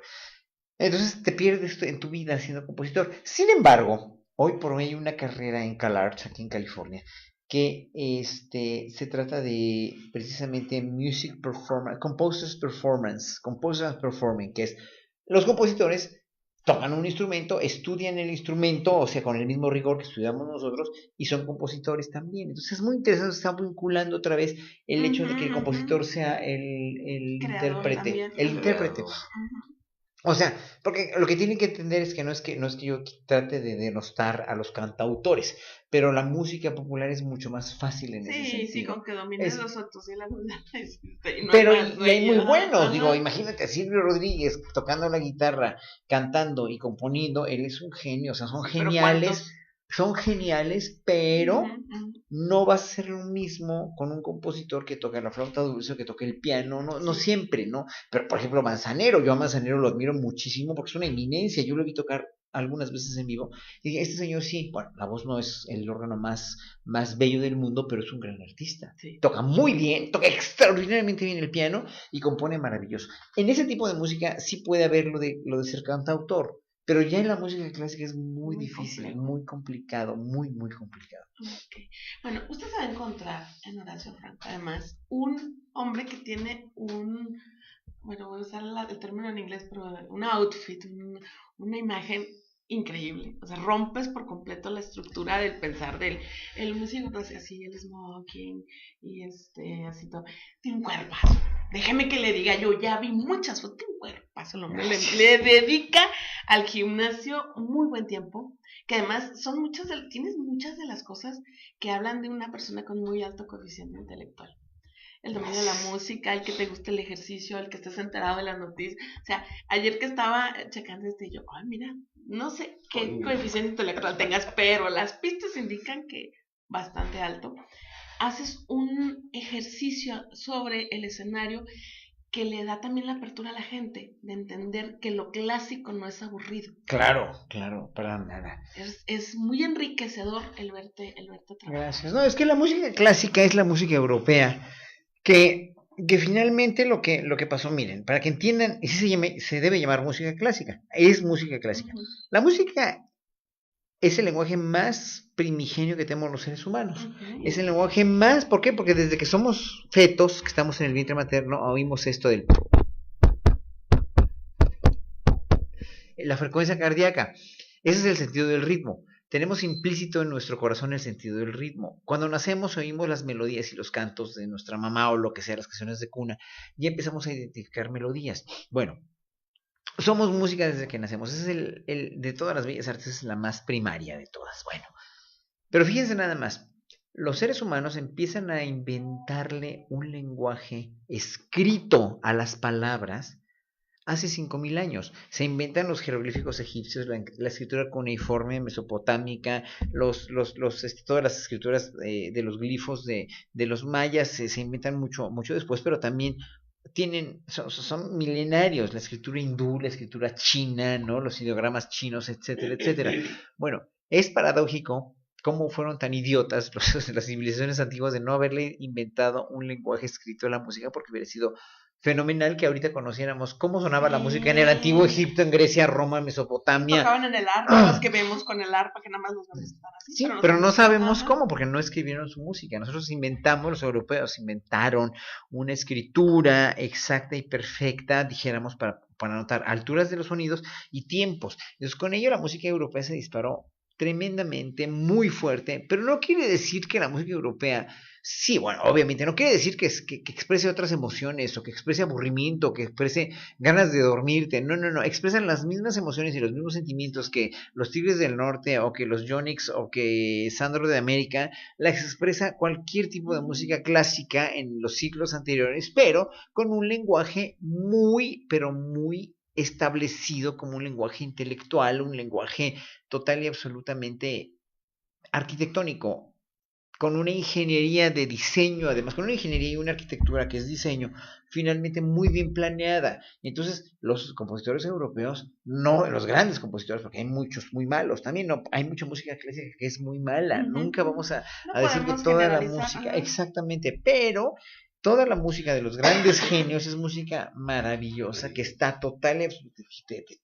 Entonces te pierdes en tu vida siendo compositor. Sin embargo, hoy por hoy hay una carrera en CalArts, aquí en California, que se trata de precisamente Music Performance, Composers Performing, que es los compositores toman un instrumento, estudian el instrumento, o sea, con el mismo rigor que estudiamos nosotros, y son compositores también. Entonces es muy interesante, se está vinculando otra vez el hecho de que el compositor sea el intérprete. El intérprete. O sea, porque lo que tienen que entender es que no es que yo trate de denostar a los cantautores, pero la música popular es mucho más fácil en ese sentido. Sí, con que domines los otros y la música. Pero hay muy buenos, digo, imagínate a Silvio Rodríguez tocando la guitarra, cantando y componiendo, él es un genio, o sea, son geniales. son geniales, pero no va a ser lo mismo con un compositor que toca la flauta dulce o que toca el piano, no siempre, ¿no? Pero, por ejemplo, Manzanero, yo a Manzanero lo admiro muchísimo porque es una eminencia, yo lo vi tocar algunas veces en vivo, y este señor sí, bueno, la voz no es el órgano más bello del mundo, pero es un gran artista. Sí. Toca muy bien, toca extraordinariamente bien el piano y compone maravilloso. En ese tipo de música sí puede haber lo de ser cantautor, pero ya en la música clásica es muy difícil, complejo. muy complicado, muy complicado. Okay. Bueno, usted se va a encontrar en Horacio Franco, además, un hombre que tiene bueno, voy a usar el término en inglés, pero un outfit, una imagen increíble. O sea, rompes por completo la estructura del pensar de él. El músico pues así, el smoking y así todo. Tiene un cuerpazo. Déjeme que le diga, yo ya vi muchas fotos, tiene un cuerpazo. El hombre le dedica al gimnasio muy buen tiempo, que además tienes muchas de las cosas que hablan de una persona con muy alto coeficiente intelectual. El dominio de la música, el que te guste el ejercicio, el que estés enterado de las noticias. O sea, ayer que estaba checando yo, ay, mira, no sé qué coeficiente intelectual tengas, pero las pistas indican que bastante alto. Haces un ejercicio sobre el escenario que le da también la apertura a la gente de entender que lo clásico no es aburrido. Claro, para nada. Es muy enriquecedor el verte trabajar. Gracias. No, es que la música clásica es la música europea, que finalmente lo que pasó, miren, para que entiendan, se debe llamar música clásica, es música clásica. La música es el lenguaje más primigenio que tenemos los seres humanos. Es el lenguaje más, ¿por qué? Porque desde que somos fetos, que estamos en el vientre materno, oímos esto del... La frecuencia cardíaca. Ese es el sentido del ritmo. Tenemos implícito en nuestro corazón el sentido del ritmo. Cuando nacemos oímos las melodías y los cantos de nuestra mamá o lo que sea, las canciones de cuna, y empezamos a identificar melodías. Bueno, somos música desde que nacemos. Es de todas las bellas artes, es la más primaria de todas. Bueno, pero fíjense nada más. Los seres humanos empiezan a inventarle un lenguaje escrito a las palabras hace 5000 años. Se inventan los jeroglíficos egipcios, la escritura cuneiforme mesopotámica, todas las escrituras de los glifos de los mayas se inventan mucho después, pero también son milenarios, la escritura hindú, la escritura china, ¿no? Los ideogramas chinos, etcétera, etcétera. Bueno, es paradójico cómo fueron tan idiotas las civilizaciones antiguas de no haberle inventado un lenguaje escrito a la música, porque hubiera sido fenomenal que ahorita conociéramos cómo sonaba la música en el antiguo Egipto, en Grecia, Roma, Mesopotamia. Tocaban en el arpa, los que vemos con el arpa, que nada más los vemos están así. Sí, pero no sabemos cómo, porque no escribieron su música. Nosotros los europeos inventaron una escritura exacta y perfecta, dijéramos, para anotar alturas de los sonidos y tiempos. Entonces, con ello la música europea se disparó tremendamente, muy fuerte, pero no quiere decir que la música europea, sí, bueno, obviamente, no quiere decir que exprese otras emociones, o que exprese aburrimiento, que exprese ganas de dormirte, no, expresan las mismas emociones y los mismos sentimientos que los Tigres del Norte, o que los Yonix, o que Sandro de América, las expresa cualquier tipo de música clásica en los siglos anteriores, pero con un lenguaje muy, pero muy establecido como un lenguaje intelectual, un lenguaje total y absolutamente arquitectónico, con una ingeniería de diseño, además, con una ingeniería y una arquitectura que es diseño, finalmente muy bien planeada. Entonces, los compositores europeos, no los grandes compositores, porque hay muchos muy malos, también no, hay mucha música clásica que es muy mala, nunca vamos a decir que toda la música, exactamente, pero toda la música de los grandes genios es música maravillosa, que está total y absolutamente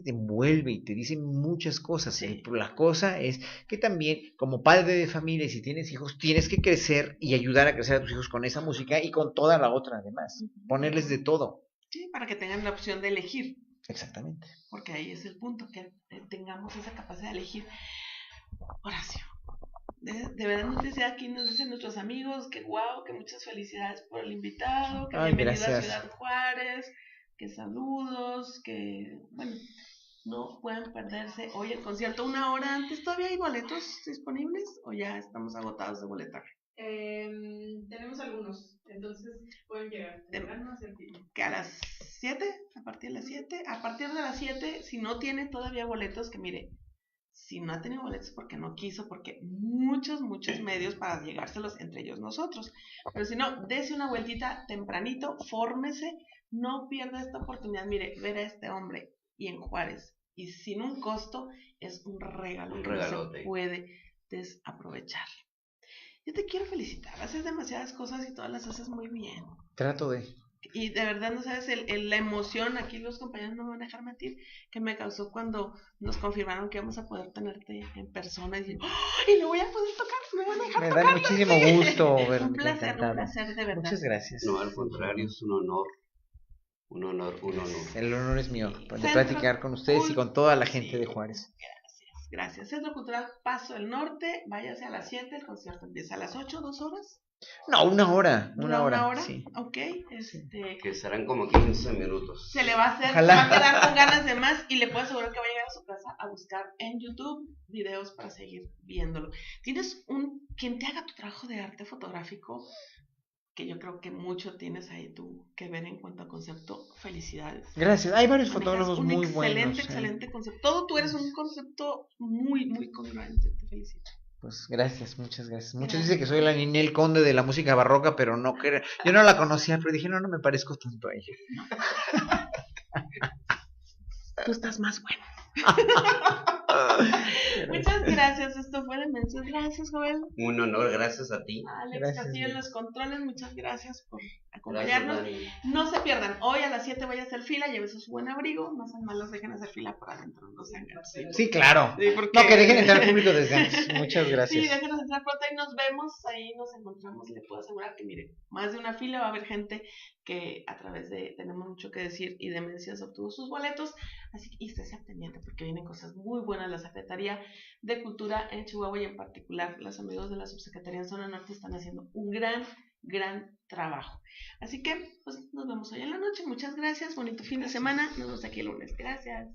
te envuelve y te dice muchas cosas. Sí. La cosa es que también, como padre de familia, y si tienes hijos, tienes que crecer y ayudar a crecer a tus hijos con esa música y con toda la otra, además. Ponerles de todo. Sí, para que tengan la opción de elegir. Exactamente. Porque ahí es el punto, que tengamos esa capacidad de elegir. Horacio, de verdad nos dice aquí, nos dicen nuestros amigos que wow, que muchas felicidades por el invitado, que bienvenido a Ciudad Juárez, que saludos, que bueno, no pueden perderse hoy el concierto 1 hora antes. ¿Todavía hay boletos disponibles o ya estamos agotados de boletaje? Tenemos algunos, entonces pueden llegar. Que a las 7, a partir de las 7, si no tiene todavía boletos, que mire, Si no ha tenido boletos porque no quiso, porque muchos medios para llegárselos, entre ellos nosotros. Pero si no, dése una vueltita tempranito, fórmese, no pierda esta oportunidad. Mire, ver a este hombre y en Juárez y sin un costo es un regalo que no se puede desaprovechar. Yo te quiero felicitar, haces demasiadas cosas y todas las haces muy bien. Trato de... Y de verdad no sabes la emoción, aquí los compañeros no me van a dejar mentir, que me causó cuando nos confirmaron que íbamos a poder tenerte en persona y decir, ¡oh! Y lo voy a poder tocar, me van a dejar Me tocar. da muchísimo gusto verme. Un placer, de verdad. Muchas gracias. No, al contrario, es un honor. Un honor. El honor es mío, de platicar con ustedes y con toda la gente de Juárez. Gracias. Centro Cultural Paso del Norte, váyase a las 7, el concierto empieza a las 8, 2 horas. No, una hora. ¿Una hora? Sí. Ok. Que serán como 15 minutos. Se le va a hacer, Ojalá. va a quedar con ganas de más y le puedo asegurar que va a llegar a su casa a buscar en YouTube videos para seguir viéndolo. ¿Tienes quien te haga tu trabajo de arte fotográfico? Que yo creo que mucho tienes ahí tú que ver en cuanto a concepto. Felicidades. Gracias. Hay varios fotógrafos muy buenos. Excelente concepto. Todo tú eres un concepto muy congruente. Te felicito. Pues gracias, muchas gracias. Muchos dicen que soy la Ninel Conde de la música barroca, pero no creo. Yo no la conocía, pero dije, no me parezco tanto a ella. Tú estás más bueno. Muchas gracias, esto fue Demencias. Gracias, Joel. Un honor, gracias a ti. Alex Gracias, Castillo en bien. los controles, muchas gracias por acompañarnos. Gracias, No se pierdan, hoy a las 7 vaya a hacer fila, llévese su buen abrigo, no sean malos, dejen hacer fila por adentro, no sean gatos. Sí, claro. Sí, porque... No, que dejen entrar al público desde antes. Muchas gracias. Sí, déjenos entrar pronto y nos vemos, ahí nos encontramos y le puedo asegurar que mire, más de una fila va a haber gente que a través de Tenemos Mucho que Decir y Demencias obtuvo sus boletos, así que y estése pendiente porque vienen cosas muy buenas. La Secretaría de Cultura en Chihuahua y en particular los amigos de la Subsecretaría en Zona Norte están haciendo un gran trabajo. Así que pues nos vemos hoy en la noche, muchas gracias, bonito fin de semana, nos vemos aquí el lunes, gracias.